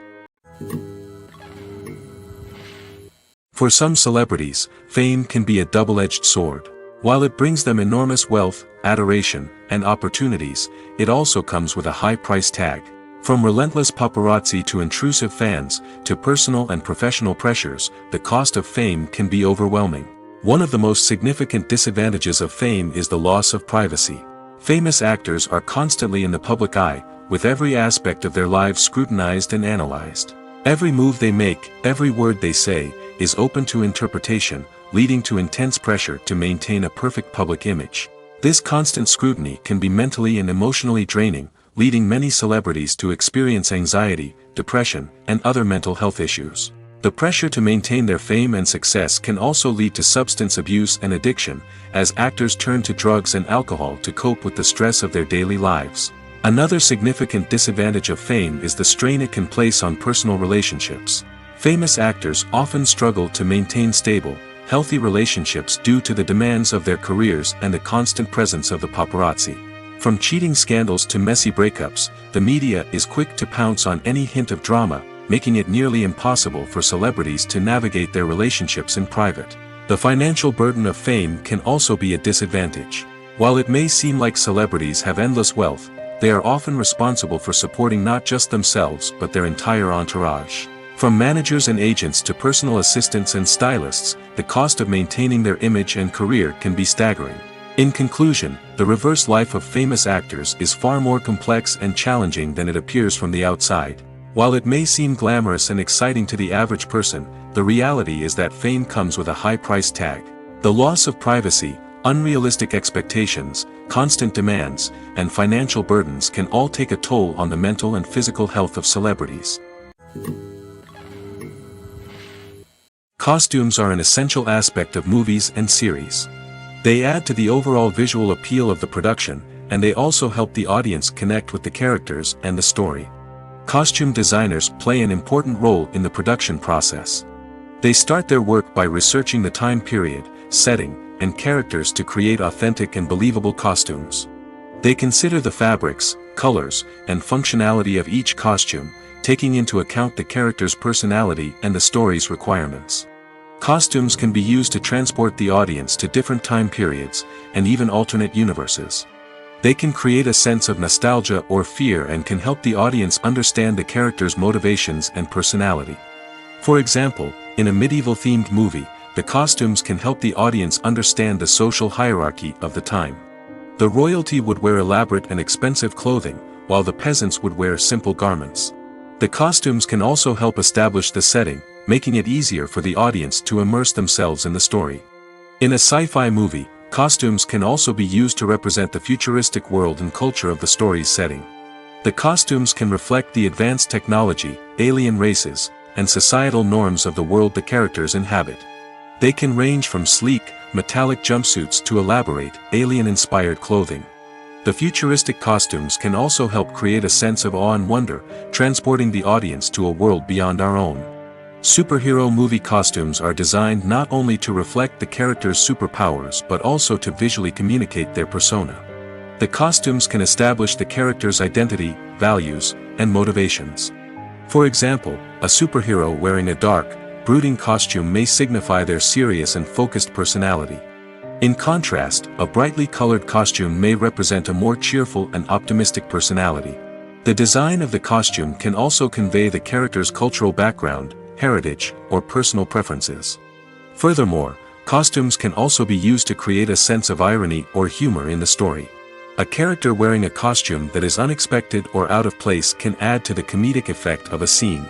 For some celebrities, fame can be a double-edged sword. While it brings them enormous wealth, adoration, and opportunities, it also comes with a high price tag. From relentless paparazzi to intrusive fans, to personal and professional pressures, the cost of fame can be overwhelming. One of the most significant disadvantages of fame is the loss of privacy. Famous actors are constantly in the public eye, with every aspect of their lives scrutinized and analyzed. Every move they make, every word they say, is open to interpretation, leading to intense pressure to maintain a perfect public image. This constant scrutiny can be mentally and emotionally draining, leading many celebrities to experience anxiety, depression, and other mental health issues. The pressure to maintain their fame and success can also lead to substance abuse and addiction, as actors turn to drugs and alcohol to cope with the stress of their daily lives. Another significant disadvantage of fame is the strain it can place on personal relationships. Famous actors often struggle to maintain stable, healthy relationships due to the demands of their careers and the constant presence of the paparazzi. From cheating scandals to messy breakups, the media is quick to pounce on any hint of drama, making it nearly impossible for celebrities to navigate their relationships in private. The financial burden of fame can also be a disadvantage. While it may seem like celebrities have endless wealth, they are often responsible for supporting not just themselves but their entire entourage. From managers and agents to personal assistants and stylists, the cost of maintaining their image and career can be staggering. In conclusion, the reverse life of famous actors is far more complex and challenging than it appears from the outside. While it may seem glamorous and exciting to the average person, the reality is that fame comes with a high price tag. The loss of privacy, unrealistic expectations, constant demands, and financial burdens can all take a toll on the mental and physical health of celebrities. Costumes are an essential aspect of movies and series. They add to the overall visual appeal of the production, and they also help the audience connect with the characters and the story. Costume designers play an important role in the production process. They start their work by researching the time period, setting, and characters to create authentic and believable costumes. They consider the fabrics, colors, and functionality of each costume, taking into account the character's personality and the story's requirements. Costumes can be used to transport the audience to different time periods, and even alternate universes. They can create a sense of nostalgia or fear and can help the audience understand the character's motivations and personality. For example, in a medieval-themed movie, the costumes can help the audience understand the social hierarchy of the time. The royalty would wear elaborate and expensive clothing, while the peasants would wear simple garments. The costumes can also help establish the setting, making it easier for the audience to immerse themselves in the story. In a sci-fi movie, costumes can also be used to represent the futuristic world and culture of the story's setting. The costumes can reflect the advanced technology, alien races, and societal norms of the world the characters inhabit. They can range from sleek, metallic jumpsuits to elaborate, alien-inspired clothing. The futuristic costumes can also help create a sense of awe and wonder, transporting the audience to a world beyond our own. Superhero movie costumes are designed not only to reflect the character's superpowers but also to visually communicate their persona. The costumes can establish the character's identity, values, and motivations. For example, a superhero wearing a dark, brooding costume may signify their serious and focused personality. In contrast, a brightly colored costume may represent a more cheerful and optimistic personality. The design of the costume can also convey the character's cultural background, heritage, or personal preferences. Furthermore, costumes can also be used to create a sense of irony or humor in the story. A character wearing a costume that is unexpected or out of place can add to the comedic effect of a scene.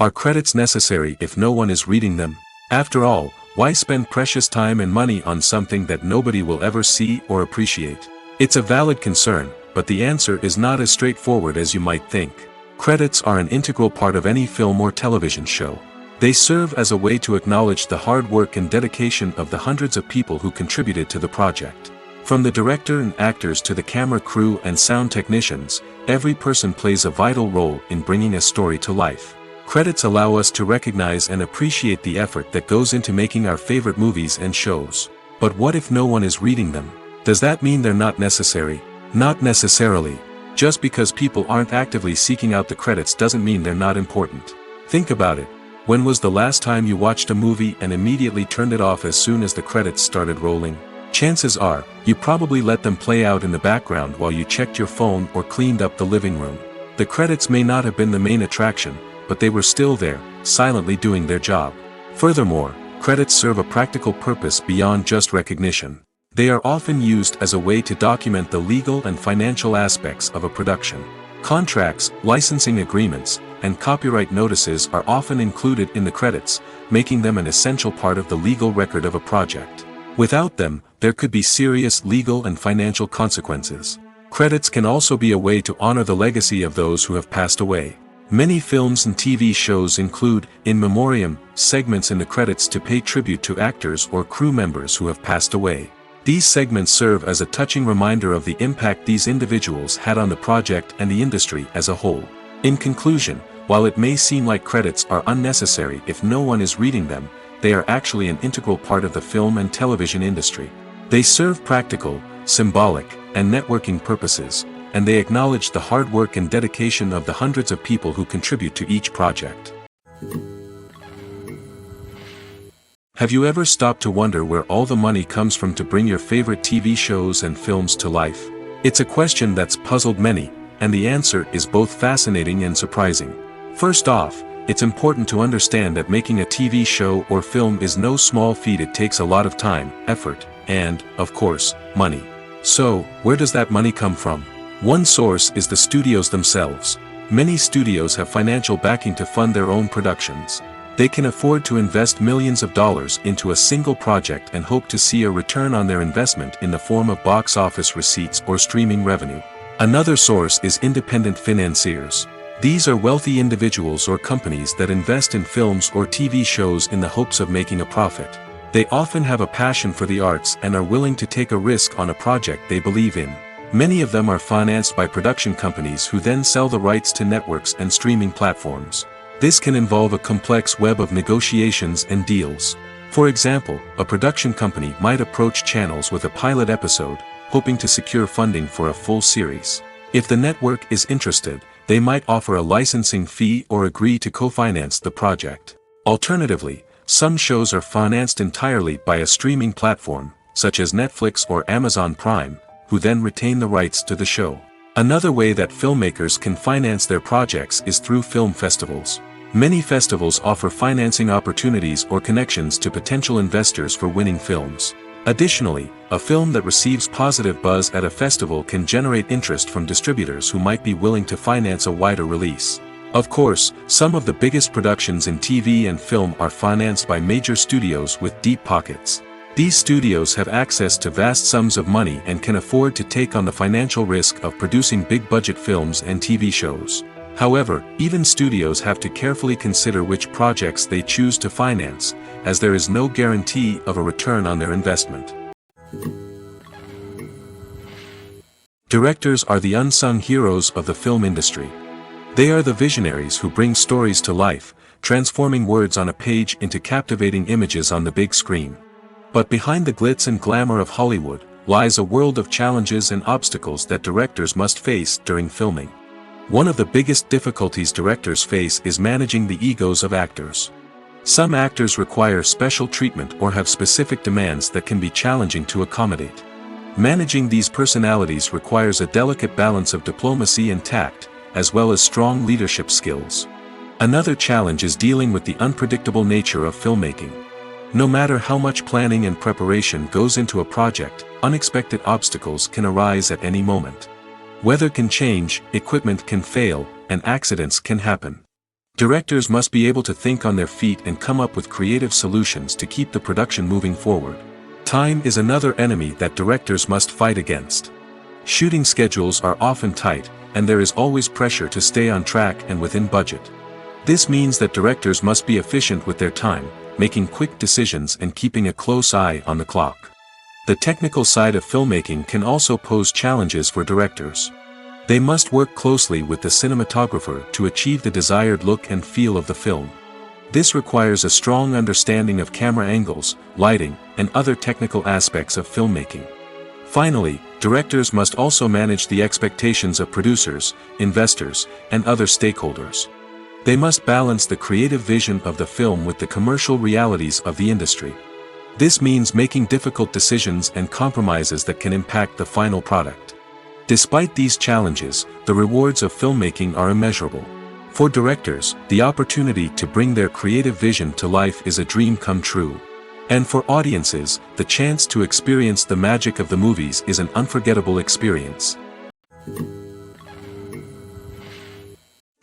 Are credits necessary if no one is reading them? After all, why spend precious time and money on something that nobody will ever see or appreciate? It's a valid concern, but the answer is not as straightforward as you might think. Credits are an integral part of any film or television show. They serve as a way to acknowledge the hard work and dedication of the hundreds of people who contributed to the project. From the director and actors to the camera crew and sound technicians, every person plays a vital role in bringing a story to life. Credits allow us to recognize and appreciate the effort that goes into making our favorite movies and shows. But what if no one is reading them? Does that mean they're not necessary? Not necessarily. Just because people aren't actively seeking out the credits doesn't mean they're not important. Think about it. When was the last time you watched a movie and immediately turned it off as soon as the credits started rolling? Chances are, you probably let them play out in the background while you checked your phone or cleaned up the living room. The credits may not have been the main attraction, but they were still there, silently doing their job. Furthermore, credits serve a practical purpose beyond just recognition. They are often used as a way to document the legal and financial aspects of a production. Contracts, licensing agreements, and copyright notices are often included in the credits, making them an essential part of the legal record of a project. Without them, there could be serious legal and financial consequences. Credits can also be a way to honor the legacy of those who have passed away. Many films and TV shows include, in memoriam, segments in the credits to pay tribute to actors or crew members who have passed away. These segments serve as a touching reminder of the impact these individuals had on the project and the industry as a whole. In conclusion, while it may seem like credits are unnecessary if no one is reading them, they are actually an integral part of the film and television industry. They serve practical, symbolic, and networking purposes, and they acknowledge the hard work and dedication of the hundreds of people who contribute to each project. Have you ever stopped to wonder where all the money comes from to bring your favorite TV shows and films to life? It's a question that's puzzled many, and the answer is both fascinating and surprising. First off, it's important to understand that making a TV show or film is no small feat. It takes a lot of time, effort, and, of course, money. So, where does that money come from? One source is the studios themselves. Many studios have financial backing to fund their own productions. They can afford to invest millions of dollars into a single project and hope to see a return on their investment in the form of box office receipts or streaming revenue. Another source is independent financiers. These are wealthy individuals or companies that invest in films or TV shows in the hopes of making a profit. They often have a passion for the arts and are willing to take a risk on a project they believe in. Many of them are financed by production companies who then sell the rights to networks and streaming platforms. This can involve a complex web of negotiations and deals. For example, a production company might approach channels with a pilot episode, hoping to secure funding for a full series. If the network is interested, they might offer a licensing fee or agree to co-finance the project. Alternatively, some shows are financed entirely by a streaming platform, such as Netflix or Amazon Prime, who then retain the rights to the show. Another way that filmmakers can finance their projects is through film festivals. Many festivals offer financing opportunities or connections to potential investors for winning films. Additionally, a film that receives positive buzz at a festival can generate interest from distributors who might be willing to finance a wider release. Of course, some of the biggest productions in TV and film are financed by major studios with deep pockets. These studios have access to vast sums of money and can afford to take on the financial risk of producing big-budget films and TV shows. However, even studios have to carefully consider which projects they choose to finance, as there is no guarantee of a return on their investment. Directors are the unsung heroes of the film industry. They are the visionaries who bring stories to life, transforming words on a page into captivating images on the big screen. But behind the glitz and glamour of Hollywood, lies a world of challenges and obstacles that directors must face during filming. One of the biggest difficulties directors face is managing the egos of actors. Some actors require special treatment or have specific demands that can be challenging to accommodate. Managing these personalities requires a delicate balance of diplomacy and tact, as well as strong leadership skills. Another challenge is dealing with the unpredictable nature of filmmaking. No matter how much planning and preparation goes into a project, unexpected obstacles can arise at any moment. Weather can change, equipment can fail, and accidents can happen. Directors must be able to think on their feet and come up with creative solutions to keep the production moving forward. Time is another enemy that directors must fight against. Shooting schedules are often tight, and there is always pressure to stay on track and within budget. This means that directors must be efficient with their time, making quick decisions and keeping a close eye on the clock. The technical side of filmmaking can also pose challenges for directors. They must work closely with the cinematographer to achieve the desired look and feel of the film. This requires a strong understanding of camera angles, lighting, and other technical aspects of filmmaking. Finally, directors must also manage the expectations of producers, investors, and other stakeholders. They must balance the creative vision of the film with the commercial realities of the industry. This means making difficult decisions and compromises that can impact the final product. Despite these challenges, the rewards of filmmaking are immeasurable. For directors, the opportunity to bring their creative vision to life is a dream come true. And for audiences, the chance to experience the magic of the movies is an unforgettable experience.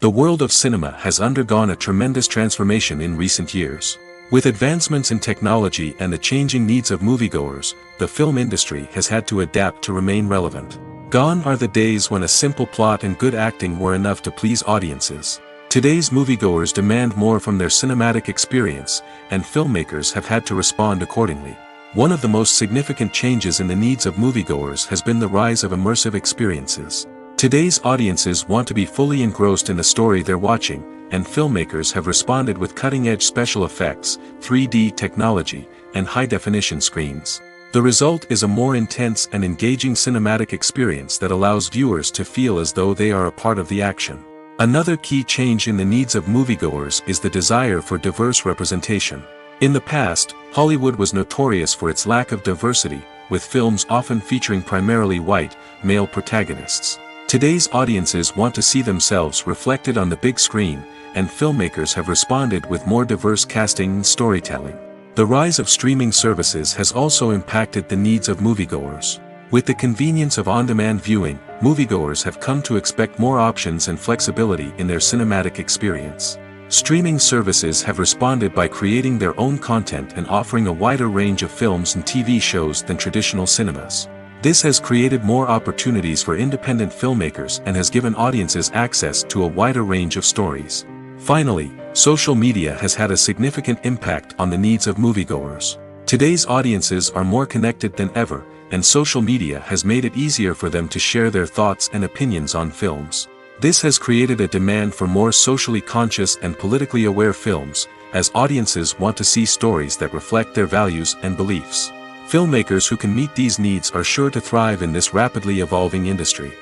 The world of cinema has undergone a tremendous transformation in recent years. With advancements in technology and the changing needs of moviegoers, the film industry has had to adapt to remain relevant. Gone are the days when a simple plot and good acting were enough to please audiences. Today's moviegoers demand more from their cinematic experience, and filmmakers have had to respond accordingly. One of the most significant changes in the needs of moviegoers has been the rise of immersive experiences. Today's audiences want to be fully engrossed in the story they're watching, and filmmakers have responded with cutting-edge special effects, 3D technology, and high-definition screens. The result is a more intense and engaging cinematic experience that allows viewers to feel as though they are a part of the action. Another key change in the needs of moviegoers is the desire for diverse representation. In the past, Hollywood was notorious for its lack of diversity, with films often featuring primarily white, male protagonists. Today's audiences want to see themselves reflected on the big screen, and filmmakers have responded with more diverse casting and storytelling. The rise of streaming services has also impacted the needs of moviegoers. With the convenience of on-demand viewing, moviegoers have come to expect more options and flexibility in their cinematic experience. Streaming services have responded by creating their own content and offering a wider range of films and TV shows than traditional cinemas. This has created more opportunities for independent filmmakers and has given audiences access to a wider range of stories. Finally, social media has had a significant impact on the needs of moviegoers. Today's audiences are more connected than ever, and social media has made it easier for them to share their thoughts and opinions on films. This has created a demand for more socially conscious and politically aware films, as audiences want to see stories that reflect their values and beliefs. Filmmakers who can meet these needs are sure to thrive in this rapidly evolving industry.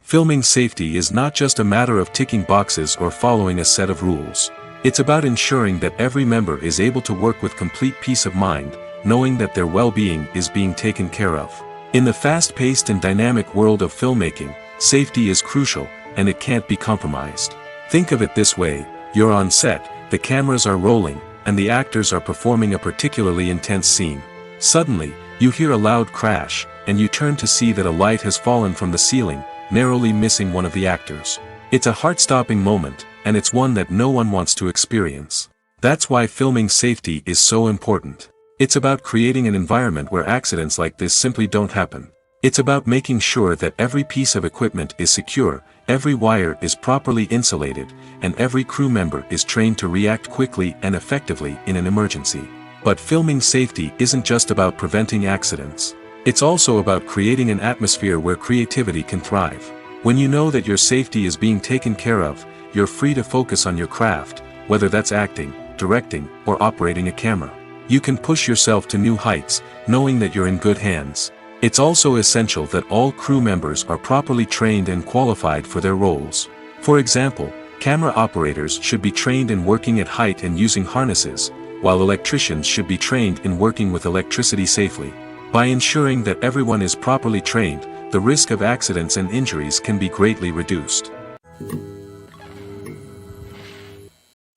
Filming safety is not just a matter of ticking boxes or following a set of rules. It's about ensuring that every member is able to work with complete peace of mind, knowing that their well-being is being taken care of. In the fast-paced and dynamic world of filmmaking, safety is crucial, and it can't be compromised. Think of it this way: you're on set, the cameras are rolling, and the actors are performing a particularly intense scene. Suddenly, you hear a loud crash, and you turn to see that a light has fallen from the ceiling, narrowly missing one of the actors. It's a heart-stopping moment, and it's one that no one wants to experience. That's why filming safety is so important. It's about creating an environment where accidents like this simply don't happen. It's about making sure that every piece of equipment is secure, every wire is properly insulated, and every crew member is trained to react quickly and effectively in an emergency. But filming safety isn't just about preventing accidents. It's also about creating an atmosphere where creativity can thrive. When you know that your safety is being taken care of, you're free to focus on your craft, whether that's acting, directing, or operating a camera. You can push yourself to new heights, knowing that you're in good hands. It's also essential that all crew members are properly trained and qualified for their roles. For example, Camera operators should be trained in working at height and using harnesses, while electricians should be trained in working with electricity safely. By ensuring that everyone is properly trained, the risk of accidents and injuries can be greatly reduced.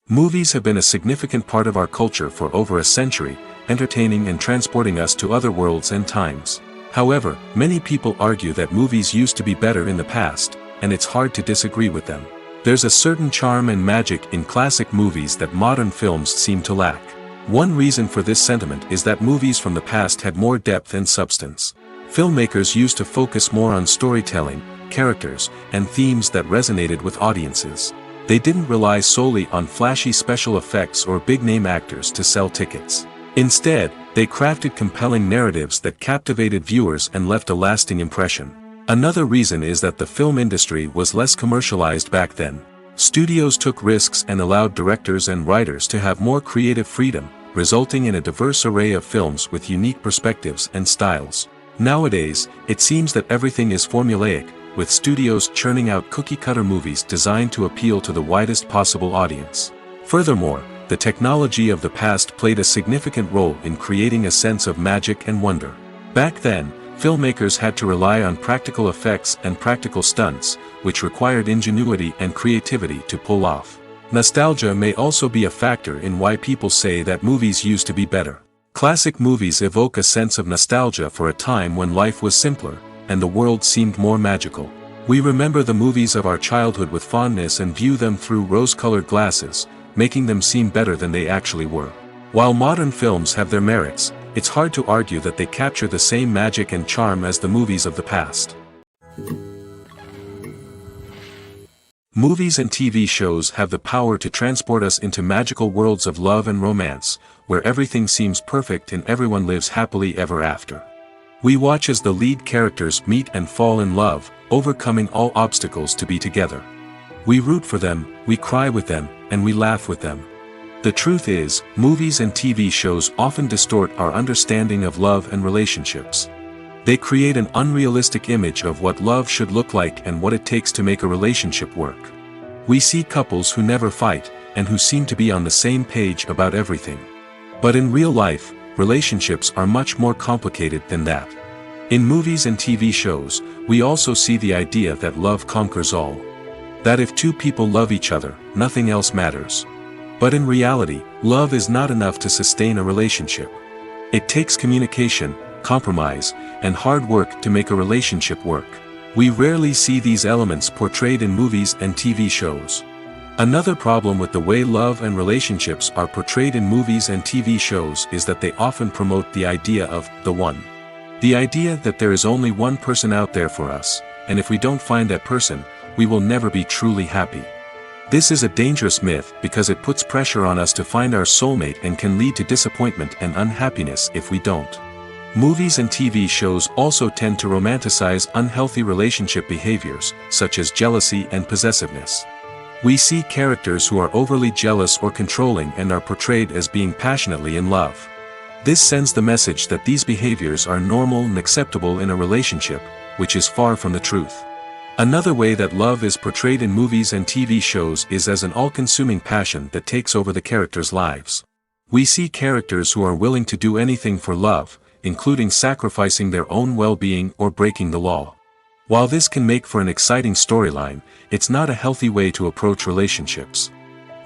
Movies have been a significant part of our culture for over a century, entertaining and transporting us to other worlds and times. However, many people argue that movies used to be better in the past, and it's hard to disagree with them. There's a certain charm and magic in classic movies that modern films seem to lack. One reason for this sentiment is that movies from the past had more depth and substance. Filmmakers used to focus more on storytelling, characters, and themes that resonated with audiences. They didn't rely solely on flashy special effects or big-name actors to sell tickets. Instead, they crafted compelling narratives that captivated viewers and left a lasting impression. Another reason is that the film industry was less commercialized back then. Studios took risks and allowed directors and writers to have more creative freedom, resulting in a diverse array of films with unique perspectives and styles. Nowadays, it seems that everything is formulaic, with studios churning out cookie-cutter movies designed to appeal to the widest possible audience. Furthermore, the technology of the past played a significant role in creating a sense of magic and wonder. Back then, filmmakers had to rely on practical effects and practical stunts, which required ingenuity and creativity to pull off. Nostalgia may also be a factor in why people say that movies used to be better. Classic movies evoke a sense of nostalgia for a time when life was simpler, and the world seemed more magical. We remember the movies of our childhood with fondness and view them through rose-colored glasses, making them seem better than they actually were. While modern films have their merits, it's hard to argue that they capture the same magic and charm as the movies of the past. Movies and TV shows have the power to transport us into magical worlds of love and romance, where everything seems perfect and everyone lives happily ever after. We watch as the lead characters meet and fall in love, overcoming all obstacles to be together. We root for them, we cry with them, and we laugh with them. The truth is, movies and TV shows often distort our understanding of love and relationships. They create an unrealistic image of what love should look like and what it takes to make a relationship work. We see couples who never fight, and who seem to be on the same page about everything. But in real life, relationships are much more complicated than that. In movies and TV shows, we also see the idea that love conquers all. That if two people love each other, nothing else matters. But in reality, love is not enough to sustain a relationship. It takes communication, compromise, and hard work to make a relationship work. We rarely see these elements portrayed in movies and TV shows. Another problem with the way love and relationships are portrayed in movies and TV shows is that they often promote the idea of the one. The idea that there is only one person out there for us, and if we don't find that person, we will never be truly happy. This is a dangerous myth because it puts pressure on us to find our soulmate and can lead to disappointment and unhappiness if we don't. Movies and TV shows also tend to romanticize unhealthy relationship behaviors, such as jealousy and possessiveness. We see characters who are overly jealous or controlling and are portrayed as being passionately in love. This sends the message that these behaviors are normal and acceptable in a relationship, which is far from the truth. Another way that love is portrayed in movies and TV shows is as an all-consuming passion that takes over the characters' lives. We see characters who are willing to do anything for love, including sacrificing their own well-being or breaking the law. While this can make for an exciting storyline, it's not a healthy way to approach relationships.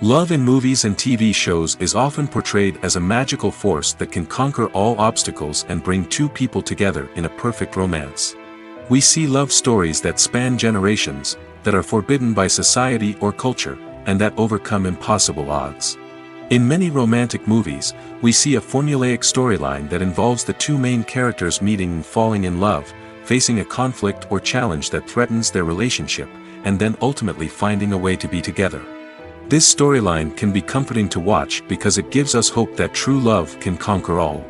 Love in movies and TV shows is often portrayed as a magical force that can conquer all obstacles and bring two people together in a perfect romance. We see love stories that span generations, that are forbidden by society or culture, and that overcome impossible odds. In many romantic movies, we see a formulaic storyline that involves the two main characters meeting and falling in love, facing a conflict or challenge that threatens their relationship, and then ultimately finding a way to be together. This storyline can be comforting to watch because it gives us hope that true love can conquer all.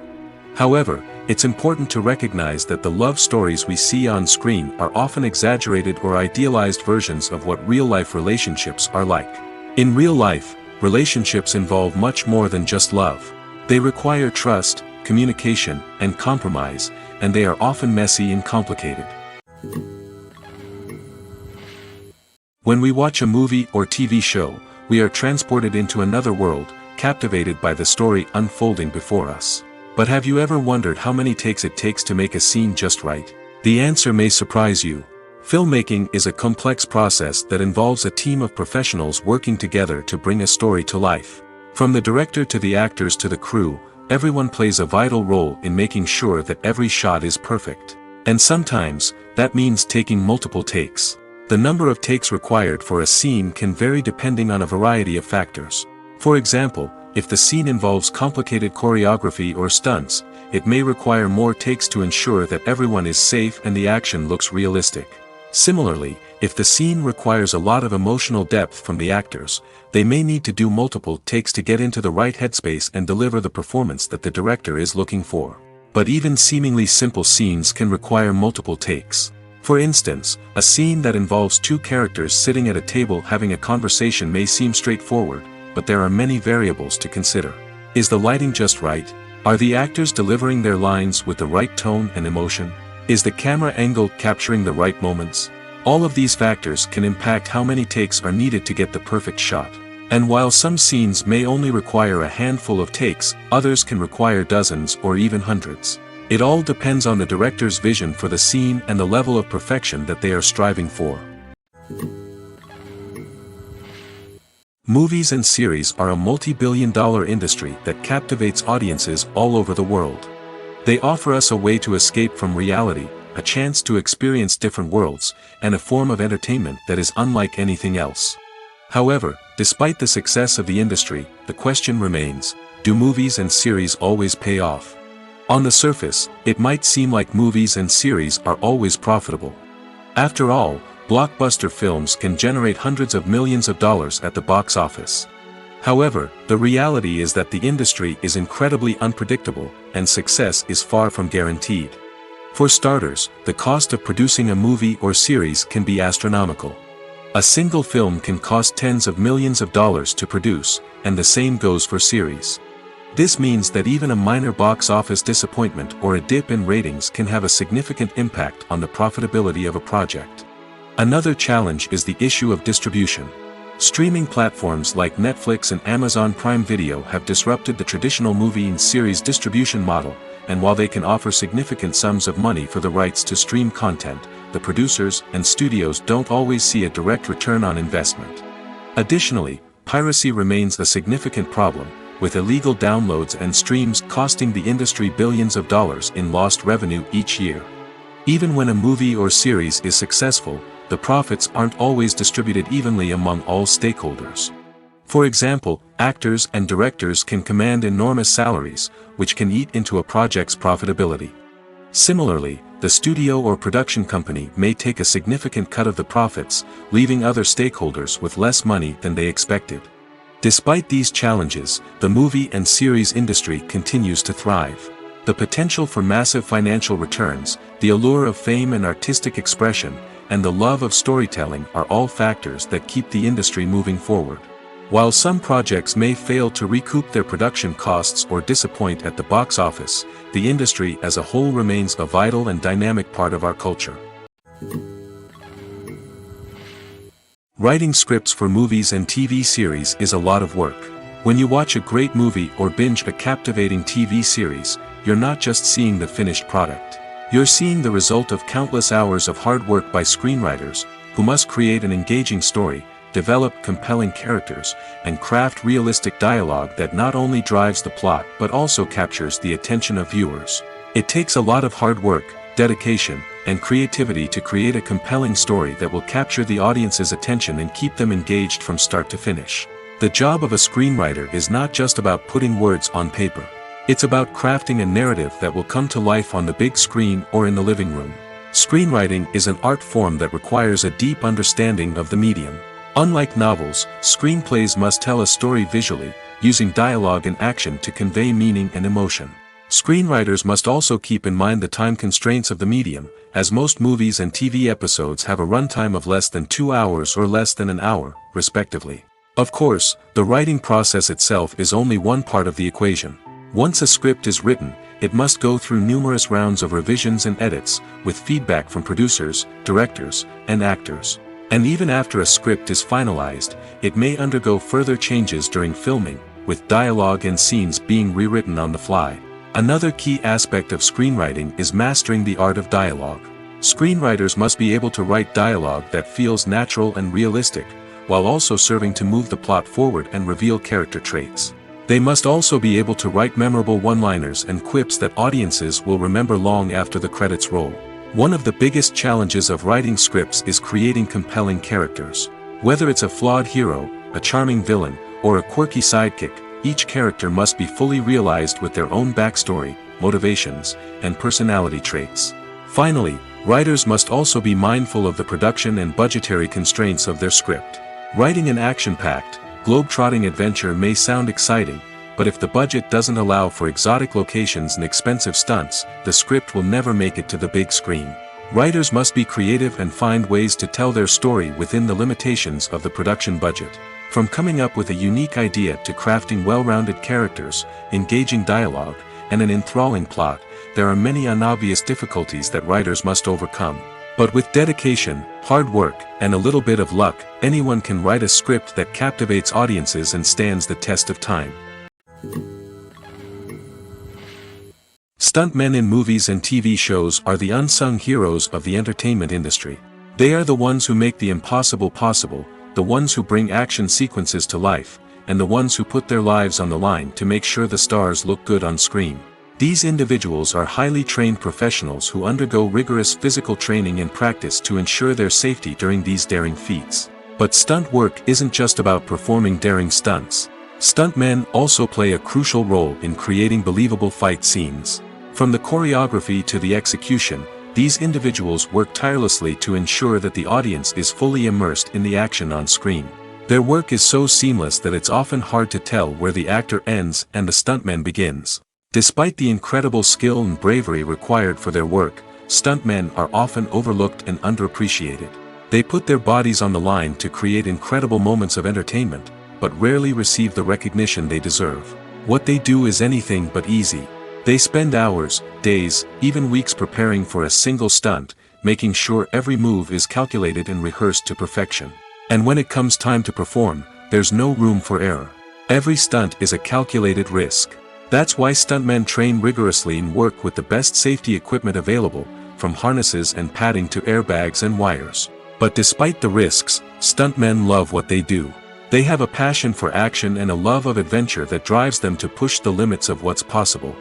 However, it's important to recognize that the love stories we see on screen are often exaggerated or idealized versions of what real-life relationships are like. In real life, relationships involve much more than just love. They require trust, communication, and compromise, and they are often messy and complicated. When we watch a movie or TV show, we are transported into another world, captivated by the story unfolding before us. But have you ever wondered how many takes it takes to make a scene just right? The answer may surprise you. Filmmaking is a complex process that involves a team of professionals working together to bring a story to life. From the director to the actors to the crew, everyone plays a vital role in making sure that every shot is perfect. And sometimes, that means taking multiple takes. The number of takes required for a scene can vary depending on a variety of factors. For example, if the scene involves complicated choreography or stunts, it may require more takes to ensure that everyone is safe and the action looks realistic. Similarly, if the scene requires a lot of emotional depth from the actors, they may need to do multiple takes to get into the right headspace and deliver the performance that the director is looking for. But even seemingly simple scenes can require multiple takes. For instance, a scene that involves two characters sitting at a table having a conversation may seem straightforward, but there are many variables to consider. Is the lighting just right? Are the actors delivering their lines with the right tone and emotion? Is the camera angle capturing the right moments? All of these factors can impact how many takes are needed to get the perfect shot. And while some scenes may only require a handful of takes, others can require dozens or even hundreds. It all depends on the director's vision for the scene and the level of perfection that they are striving for. Movies and series are a multi-billion-dollar industry that captivates audiences all over the world. They offer us a way to escape from reality, a chance to experience different worlds, and a form of entertainment that is unlike anything else. However, despite the success of the industry, the question remains, do movies and series always pay off? On the surface, it might seem like movies and series are always profitable. After all, blockbuster films can generate hundreds of millions of dollars at the box office. However, the reality is that the industry is incredibly unpredictable, and success is far from guaranteed. For starters, the cost of producing a movie or series can be astronomical. A single film can cost tens of millions of dollars to produce, and the same goes for series. This means that even a minor box office disappointment or a dip in ratings can have a significant impact on the profitability of a project. Another challenge is the issue of distribution. Streaming platforms like Netflix and Amazon Prime Video have disrupted the traditional movie and series distribution model, and while they can offer significant sums of money for the rights to stream content, the producers and studios don't always see a direct return on investment. Additionally, piracy remains a significant problem, with illegal downloads and streams costing the industry billions of dollars in lost revenue each year. Even when a movie or series is successful, the profits aren't always distributed evenly among all stakeholders. For example, actors and directors can command enormous salaries, which can eat into a project's profitability. Similarly, the studio or production company may take a significant cut of the profits, leaving other stakeholders with less money than they expected. Despite these challenges, the movie and series industry continues to thrive. The potential for massive financial returns, the allure of fame and artistic expression, and the love of storytelling are all factors that keep the industry moving forward. While some projects may fail to recoup their production costs or disappoint at the box office, the industry as a whole remains a vital and dynamic part of our culture. Writing scripts for movies and TV series is a lot of work. When you watch a great movie or binge a captivating TV series, you're not just seeing the finished product. You're seeing the result of countless hours of hard work by screenwriters, who must create an engaging story, develop compelling characters, and craft realistic dialogue that not only drives the plot but also captures the attention of viewers. It takes a lot of hard work, dedication, and creativity to create a compelling story that will capture the audience's attention and keep them engaged from start to finish. The job of a screenwriter is not just about putting words on paper. It's about crafting a narrative that will come to life on the big screen or in the living room. Screenwriting is an art form that requires a deep understanding of the medium. Unlike novels, screenplays must tell a story visually, using dialogue and action to convey meaning and emotion. Screenwriters must also keep in mind the time constraints of the medium, as most movies and TV episodes have a runtime of less than 2 hours or less than an hour, respectively. Of course, the writing process itself is only one part of the equation. Once a script is written, it must go through numerous rounds of revisions and edits, with feedback from producers, directors, and actors. And even after a script is finalized, it may undergo further changes during filming, with dialogue and scenes being rewritten on the fly. Another key aspect of screenwriting is mastering the art of dialogue. Screenwriters must be able to write dialogue that feels natural and realistic, while also serving to move the plot forward and reveal character traits. They must also be able to write memorable one-liners and quips that audiences will remember long after the credits roll. One of the biggest challenges of writing scripts is creating compelling characters. Whether it's a flawed hero, a charming villain, or a quirky sidekick, each character must be fully realized with their own backstory, motivations, and personality traits. Finally, writers must also be mindful of the production and budgetary constraints of their script. Writing an action-packed, globe-trotting adventure may sound exciting, but if the budget doesn't allow for exotic locations and expensive stunts, the script will never make it to the big screen. Writers must be creative and find ways to tell their story within the limitations of the production budget. From coming up with a unique idea to crafting well-rounded characters, engaging dialogue, and an enthralling plot, there are many unobvious difficulties that writers must overcome. But with dedication, hard work, and a little bit of luck, anyone can write a script that captivates audiences and stands the test of time. Stuntmen in movies and TV shows are the unsung heroes of the entertainment industry. They are the ones who make the impossible possible, the ones who bring action sequences to life, and the ones who put their lives on the line to make sure the stars look good on screen. These individuals are highly trained professionals who undergo rigorous physical training and practice to ensure their safety during these daring feats. But stunt work isn't just about performing daring stunts. Stuntmen also play a crucial role in creating believable fight scenes. From the choreography to the execution, these individuals work tirelessly to ensure that the audience is fully immersed in the action on screen. Their work is so seamless that it's often hard to tell where the actor ends and the stuntman begins. Despite the incredible skill and bravery required for their work, stuntmen are often overlooked and underappreciated. They put their bodies on the line to create incredible moments of entertainment, but rarely receive the recognition they deserve. What they do is anything but easy. They spend hours, days, even weeks preparing for a single stunt, making sure every move is calculated and rehearsed to perfection. And when it comes time to perform, there's no room for error. Every stunt is a calculated risk. That's why stuntmen train rigorously and work with the best safety equipment available, from harnesses and padding to airbags and wires. But despite the risks, stuntmen love what they do. They have a passion for action and a love of adventure that drives them to push the limits of what's possible.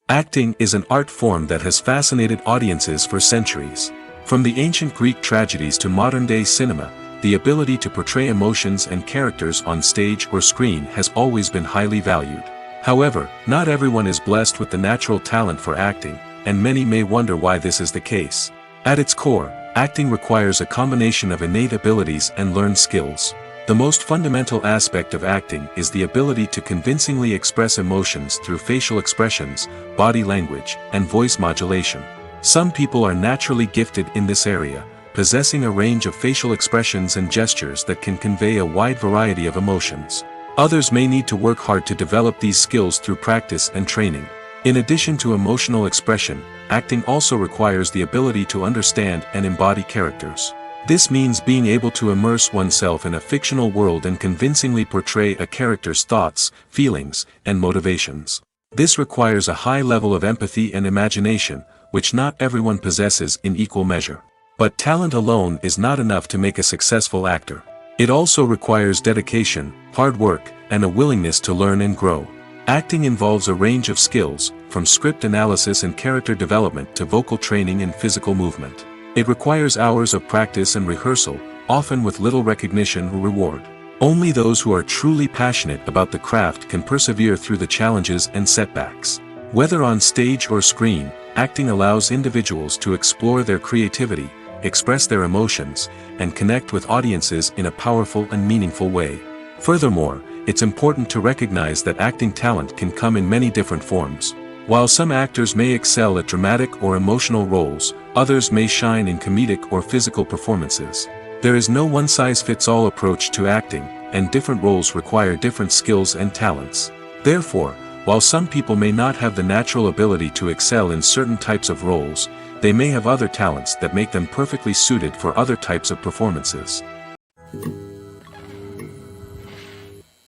Acting is an art form that has fascinated audiences for centuries. From the ancient Greek tragedies to modern-day cinema, the ability to portray emotions and characters on stage or screen has always been highly valued. However, not everyone is blessed with the natural talent for acting, and many may wonder why this is the case. At its core, acting requires a combination of innate abilities and learned skills. The most fundamental aspect of acting is the ability to convincingly express emotions through facial expressions, body language, and voice modulation. Some people are naturally gifted in this area, possessing a range of facial expressions and gestures that can convey a wide variety of emotions. Others may need to work hard to develop these skills through practice and training. In addition to emotional expression, acting also requires the ability to understand and embody characters. This means being able to immerse oneself in a fictional world and convincingly portray a character's thoughts, feelings, and motivations. This requires a high level of empathy and imagination, which not everyone possesses in equal measure. But talent alone is not enough to make a successful actor. It also requires dedication, hard work, and a willingness to learn and grow. Acting involves a range of skills, from script analysis and character development to vocal training and physical movement. It requires hours of practice and rehearsal, often with little recognition or reward. Only those who are truly passionate about the craft can persevere through the challenges and setbacks. Whether on stage or screen, acting allows individuals to explore their creativity, express their emotions, and connect with audiences in a powerful and meaningful way. Furthermore, it's important to recognize that acting talent can come in many different forms. While some actors may excel at dramatic or emotional roles, others may shine in comedic or physical performances. There is no one-size-fits-all approach to acting, and different roles require different skills and talents. Therefore, while some people may not have the natural ability to excel in certain types of roles, they may have other talents that make them perfectly suited for other types of performances.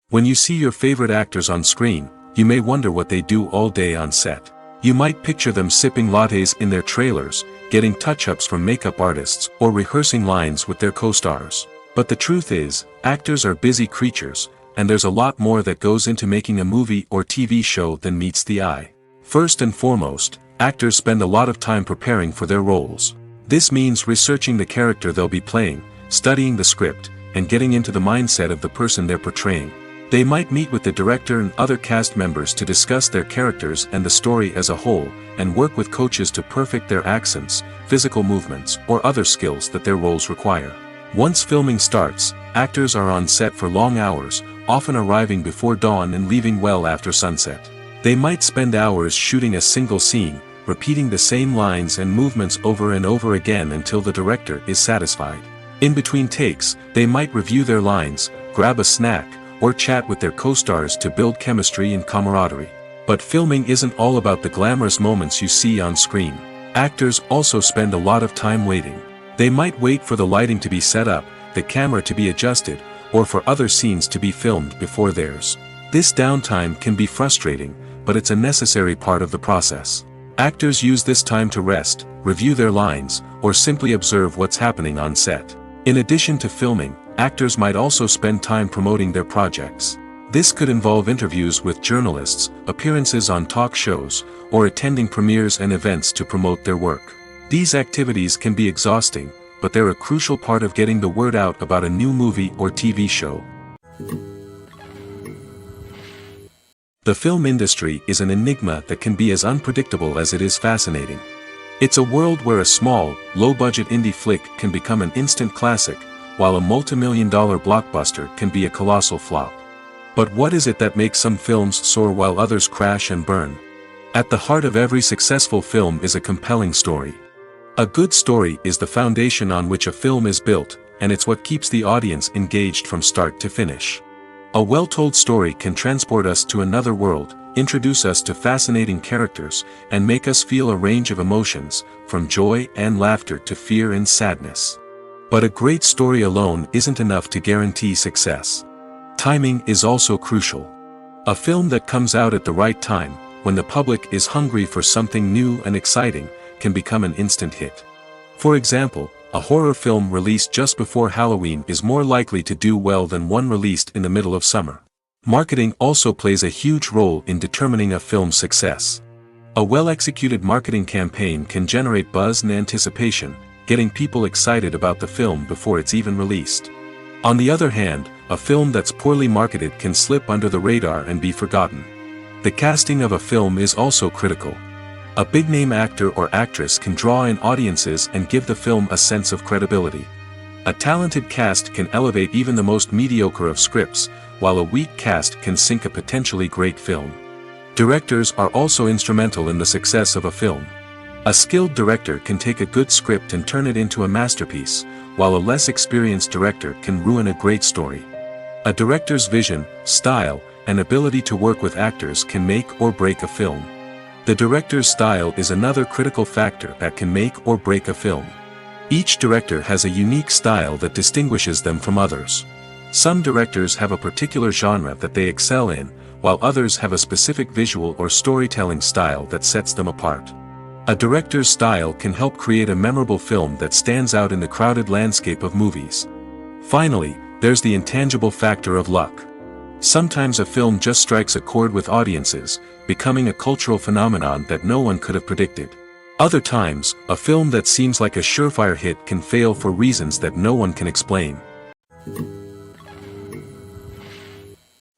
When you see your favorite actors on screen, you may wonder what they do all day on set. You might picture them sipping lattes in their trailers, getting touch-ups from makeup artists, or rehearsing lines with their co-stars. But the truth is, actors are busy creatures, and there's a lot more that goes into making a movie or TV show than meets the eye. First and foremost, actors spend a lot of time preparing for their roles. This means researching the character they'll be playing, studying the script, and getting into the mindset of the person they're portraying. They might meet with the director and other cast members to discuss their characters and the story as a whole, and work with coaches to perfect their accents, physical movements, or other skills that their roles require. Once filming starts, actors are on set for long hours, often arriving before dawn and leaving well after sunset. They might spend hours shooting a single scene, repeating the same lines and movements over and over again until the director is satisfied. In between takes, they might review their lines, grab a snack, or chat with their co-stars to build chemistry and camaraderie. But filming isn't all about the glamorous moments you see on screen. Actors also spend a lot of time waiting. They might wait for the lighting to be set up, the camera to be adjusted, or for other scenes to be filmed before theirs. This downtime can be frustrating, but it's a necessary part of the process. Actors use this time to rest, review their lines, or simply observe what's happening on set. In addition to filming, actors might also spend time promoting their projects. This could involve interviews with journalists, appearances on talk shows, or attending premieres and events to promote their work. These activities can be exhausting, but they're a crucial part of getting the word out about a new movie or TV show. The film industry is an enigma that can be as unpredictable as it is fascinating. It's a world where a small, low-budget indie flick can become an instant classic, while a multi-million-dollar blockbuster can be a colossal flop. But what is it that makes some films soar while others crash and burn? At the heart of every successful film is a compelling story. A good story is the foundation on which a film is built, and it's what keeps the audience engaged from start to finish. A well-told story can transport us to another world, introduce us to fascinating characters, and make us feel a range of emotions, from joy and laughter to fear and sadness. But a great story alone isn't enough to guarantee success. Timing is also crucial. A film that comes out at the right time, when the public is hungry for something new and exciting, can become an instant hit. For example, a horror film released just before Halloween is more likely to do well than one released in the middle of summer. Marketing also plays a huge role in determining a film's success. A well-executed marketing campaign can generate buzz and anticipation, getting people excited about the film before it's even released. On the other hand, a film that's poorly marketed can slip under the radar and be forgotten. The casting of a film is also critical. A big-name actor or actress can draw in audiences and give the film a sense of credibility. A talented cast can elevate even the most mediocre of scripts, while a weak cast can sink a potentially great film. Directors are also instrumental in the success of a film. A skilled director can take a good script and turn it into a masterpiece, while a less experienced director can ruin a great story. A director's vision, style, and ability to work with actors can make or break a film. The director's style is another critical factor that can make or break a film. Each director has a unique style that distinguishes them from others. Some directors have a particular genre that they excel in, while others have a specific visual or storytelling style that sets them apart. A director's style can help create a memorable film that stands out in the crowded landscape of movies. Finally, there's the intangible factor of luck. Sometimes a film just strikes a chord with audiences, becoming a cultural phenomenon that no one could have predicted. Other times, a film that seems like a surefire hit can fail for reasons that no one can explain.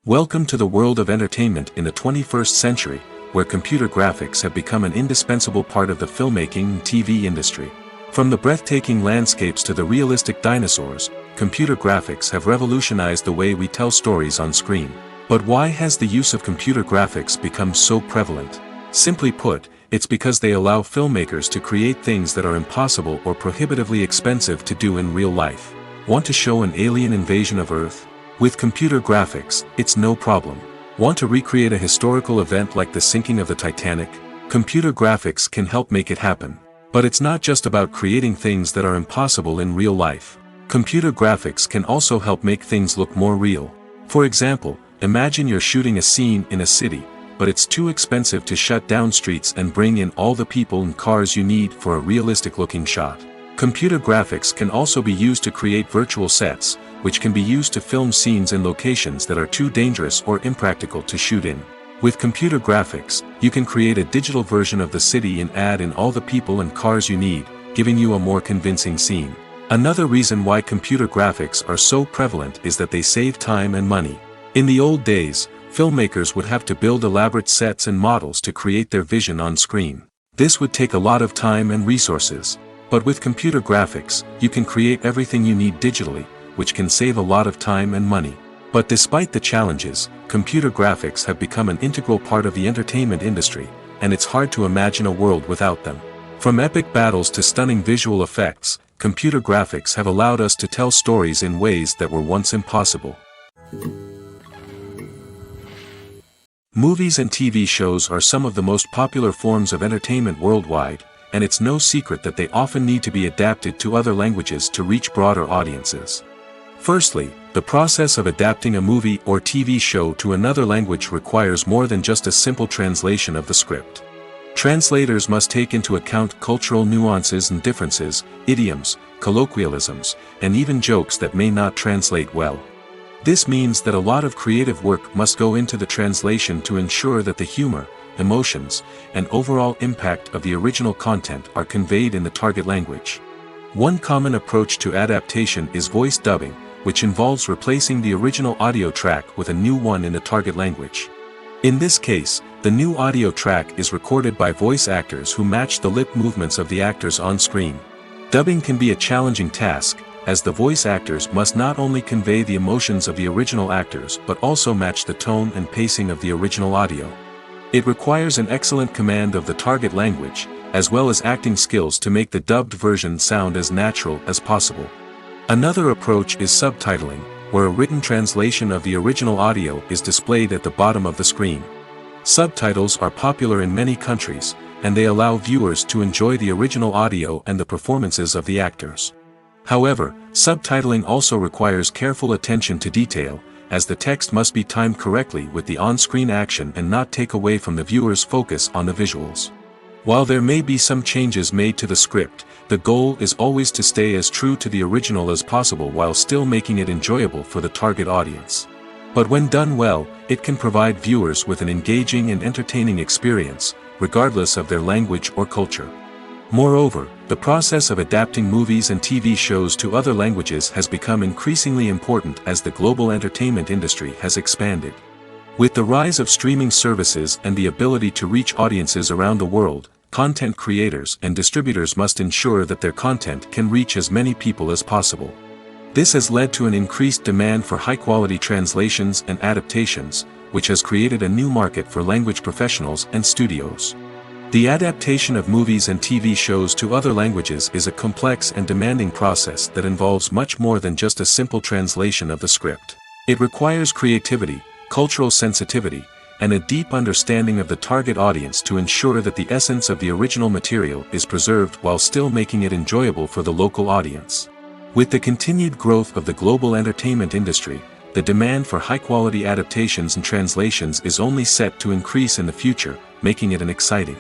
Welcome to the world of entertainment in the 21st century, where computer graphics have become an indispensable part of the filmmaking and TV industry. From the breathtaking landscapes to the realistic dinosaurs, computer graphics have revolutionized the way we tell stories on screen. But why has the use of computer graphics become so prevalent? Simply put, it's because they allow filmmakers to create things that are impossible or prohibitively expensive to do in real life. Want to show an alien invasion of Earth? With computer graphics, it's no problem. Want to recreate a historical event like the sinking of the Titanic? Computer graphics can help make it happen. But it's not just about creating things that are impossible in real life. Computer graphics can also help make things look more real. For example, imagine you're shooting a scene in a city, but it's too expensive to shut down streets and bring in all the people and cars you need for a realistic-looking shot. Computer graphics can also be used to create virtual sets, which can be used to film scenes in locations that are too dangerous or impractical to shoot in. With computer graphics, you can create a digital version of the city and add in all the people and cars you need, giving you a more convincing scene. Another reason why computer graphics are so prevalent is that they save time and money. In the old days, filmmakers would have to build elaborate sets and models to create their vision on screen. This would take a lot of time and resources. But with computer graphics, you can create everything you need digitally, which can save a lot of time and money. But despite the challenges, computer graphics have become an integral part of the entertainment industry, and it's hard to imagine a world without them. From epic battles to stunning visual effects, computer graphics have allowed us to tell stories in ways that were once impossible. Movies and TV shows are some of the most popular forms of entertainment worldwide, and it's no secret that they often need to be adapted to other languages to reach broader audiences. Firstly, the process of adapting a movie or TV show to another language requires more than just a simple translation of the script. Translators must take into account cultural nuances and differences, idioms, colloquialisms, and even jokes that may not translate well. This means that a lot of creative work must go into the translation to ensure that the humor, emotions, and overall impact of the original content are conveyed in the target language. One common approach to adaptation is voice dubbing, which involves replacing the original audio track with a new one in the target language. In this case, the new audio track is recorded by voice actors who match the lip movements of the actors on screen. Dubbing can be a challenging task, as the voice actors must not only convey the emotions of the original actors but also match the tone and pacing of the original audio. It requires an excellent command of the target language, as well as acting skills to make the dubbed version sound as natural as possible. Another approach is subtitling, where a written translation of the original audio is displayed at the bottom of the screen. Subtitles are popular in many countries, and they allow viewers to enjoy the original audio and the performances of the actors. However, subtitling also requires careful attention to detail, as the text must be timed correctly with the on-screen action and not take away from the viewer's focus on the visuals. While there may be some changes made to the script, the goal is always to stay as true to the original as possible while still making it enjoyable for the target audience. But when done well, it can provide viewers with an engaging and entertaining experience, regardless of their language or culture. Moreover, the process of adapting movies and TV shows to other languages has become increasingly important as the global entertainment industry has expanded. With the rise of streaming services and the ability to reach audiences around the world, content creators and distributors must ensure that their content can reach as many people as possible. This has led to an increased demand for high-quality translations and adaptations, which has created a new market for language professionals and studios. The adaptation of movies and TV shows to other languages is a complex and demanding process that involves much more than just a simple translation of the script. It requires creativity, cultural sensitivity, and a deep understanding of the target audience to ensure that the essence of the original material is preserved while still making it enjoyable for the local audience. With the continued growth of the global entertainment industry, the demand for high-quality adaptations and translations is only set to increase in the future, making it exciting.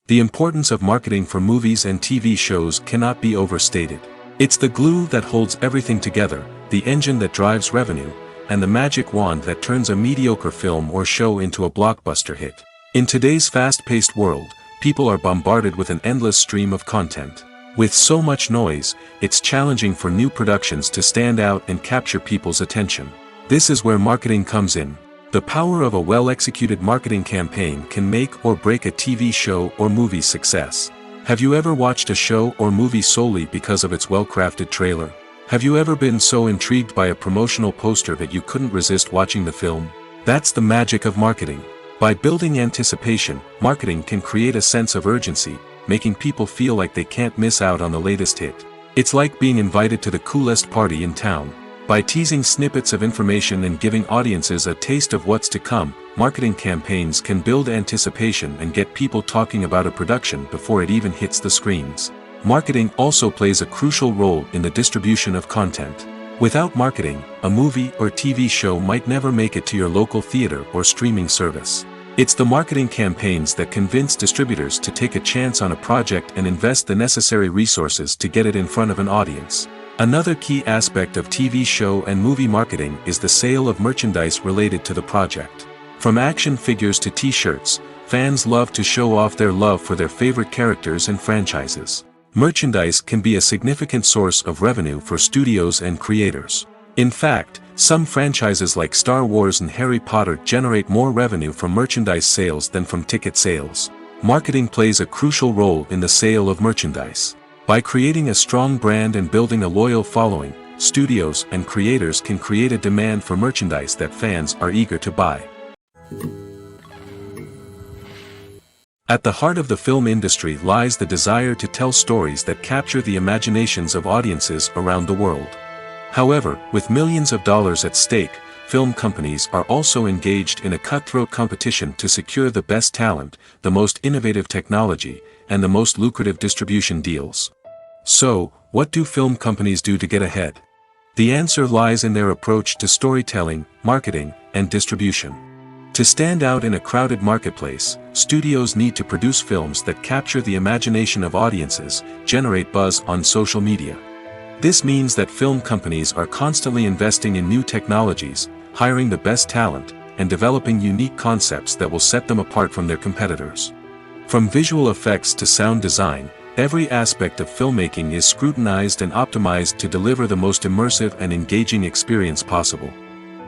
The importance of marketing for movies and TV shows cannot be overstated. It's the glue that holds everything together, the engine that drives revenue, and the magic wand that turns a mediocre film or show into a blockbuster hit. In today's fast-paced world, people are bombarded with an endless stream of content. With so much noise, it's challenging for new productions to stand out and capture people's attention. This is where marketing comes in. The power of a well-executed marketing campaign can make or break a TV show or movie's success. Have you ever watched a show or movie solely because of its well-crafted trailer? Have you ever been so intrigued by a promotional poster that you couldn't resist watching the film? That's the magic of marketing. By building anticipation, marketing can create a sense of urgency, making people feel like they can't miss out on the latest hit. It's like being invited to the coolest party in town. By teasing snippets of information and giving audiences a taste of what's to come, marketing campaigns can build anticipation and get people talking about a production before it even hits the screens. Marketing also plays a crucial role in the distribution of content. Without marketing, a movie or TV show might never make it to your local theater or streaming service. It's the marketing campaigns that convince distributors to take a chance on a project and invest the necessary resources to get it in front of an audience. Another key aspect of TV show and movie marketing is the sale of merchandise related to the project. From action figures to t-shirts, fans love to show off their love for their favorite characters and franchises. Merchandise can be a significant source of revenue for studios and creators. In fact, some franchises like Star Wars and Harry Potter generate more revenue from merchandise sales than from ticket sales. Marketing plays a crucial role in the sale of merchandise. By creating a strong brand and building a loyal following, studios and creators can create a demand for merchandise that fans are eager to buy. At the heart of the film industry lies the desire to tell stories that capture the imaginations of audiences around the world. However, with millions of dollars at stake, film companies are also engaged in a cutthroat competition to secure the best talent, the most innovative technology, and the most lucrative distribution deals. So, what do film companies do to get ahead? The answer lies in their approach to storytelling, marketing, and distribution. To stand out in a crowded marketplace, studios need to produce films that capture the imagination of audiences, generate buzz on social media. This means that film companies are constantly investing in new technologies, hiring the best talent, and developing unique concepts that will set them apart from their competitors. From visual effects to sound design, every aspect of filmmaking is scrutinized and optimized to deliver the most immersive and engaging experience possible.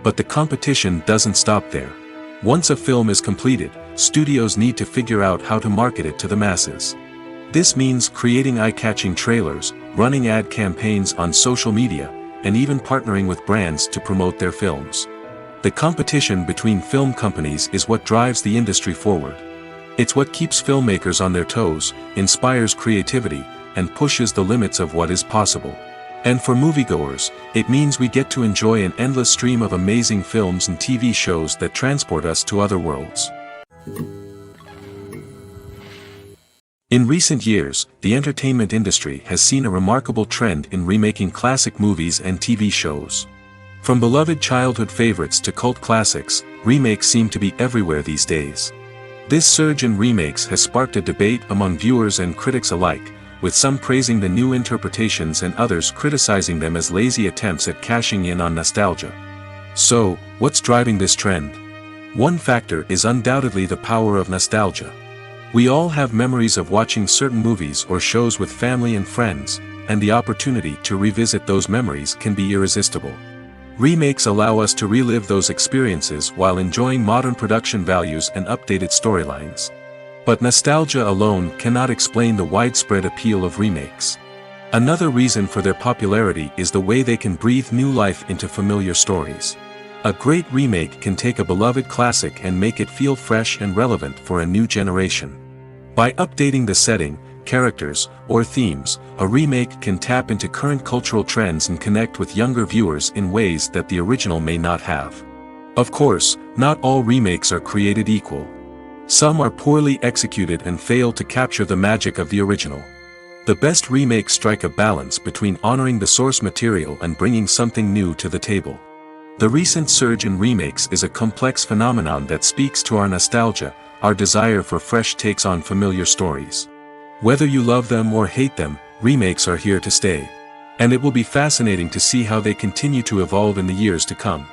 But the competition doesn't stop there. Once a film is completed, studios need to figure out how to market it to the masses. This means creating eye-catching trailers, running ad campaigns on social media, and even partnering with brands to promote their films. The competition between film companies is what drives the industry forward. It's what keeps filmmakers on their toes, inspires creativity, and pushes the limits of what is possible. And for moviegoers, it means we get to enjoy an endless stream of amazing films and TV shows that transport us to other worlds. In recent years, the entertainment industry has seen a remarkable trend in remaking classic movies and TV shows. From beloved childhood favorites to cult classics, remakes seem to be everywhere these days. This surge in remakes has sparked a debate among viewers and critics alike, with some praising the new interpretations and others criticizing them as lazy attempts at cashing in on nostalgia. So, what's driving this trend? One factor is undoubtedly the power of nostalgia. We all have memories of watching certain movies or shows with family and friends, and the opportunity to revisit those memories can be irresistible. Remakes allow us to relive those experiences while enjoying modern production values and updated storylines. But nostalgia alone cannot explain the widespread appeal of remakes. Another reason for their popularity is the way they can breathe new life into familiar stories. A great remake can take a beloved classic and make it feel fresh and relevant for a new generation. By updating the setting, characters, or themes, a remake can tap into current cultural trends and connect with younger viewers in ways that the original may not have. Of course, not all remakes are created equal. Some are poorly executed and fail to capture the magic of the original. The best remakes strike a balance between honoring the source material and bringing something new to the table. The recent surge in remakes is a complex phenomenon that speaks to our nostalgia, our desire for fresh takes on familiar stories. Whether you love them or hate them, remakes are here to stay. And it will be fascinating to see how they continue to evolve in the years to come.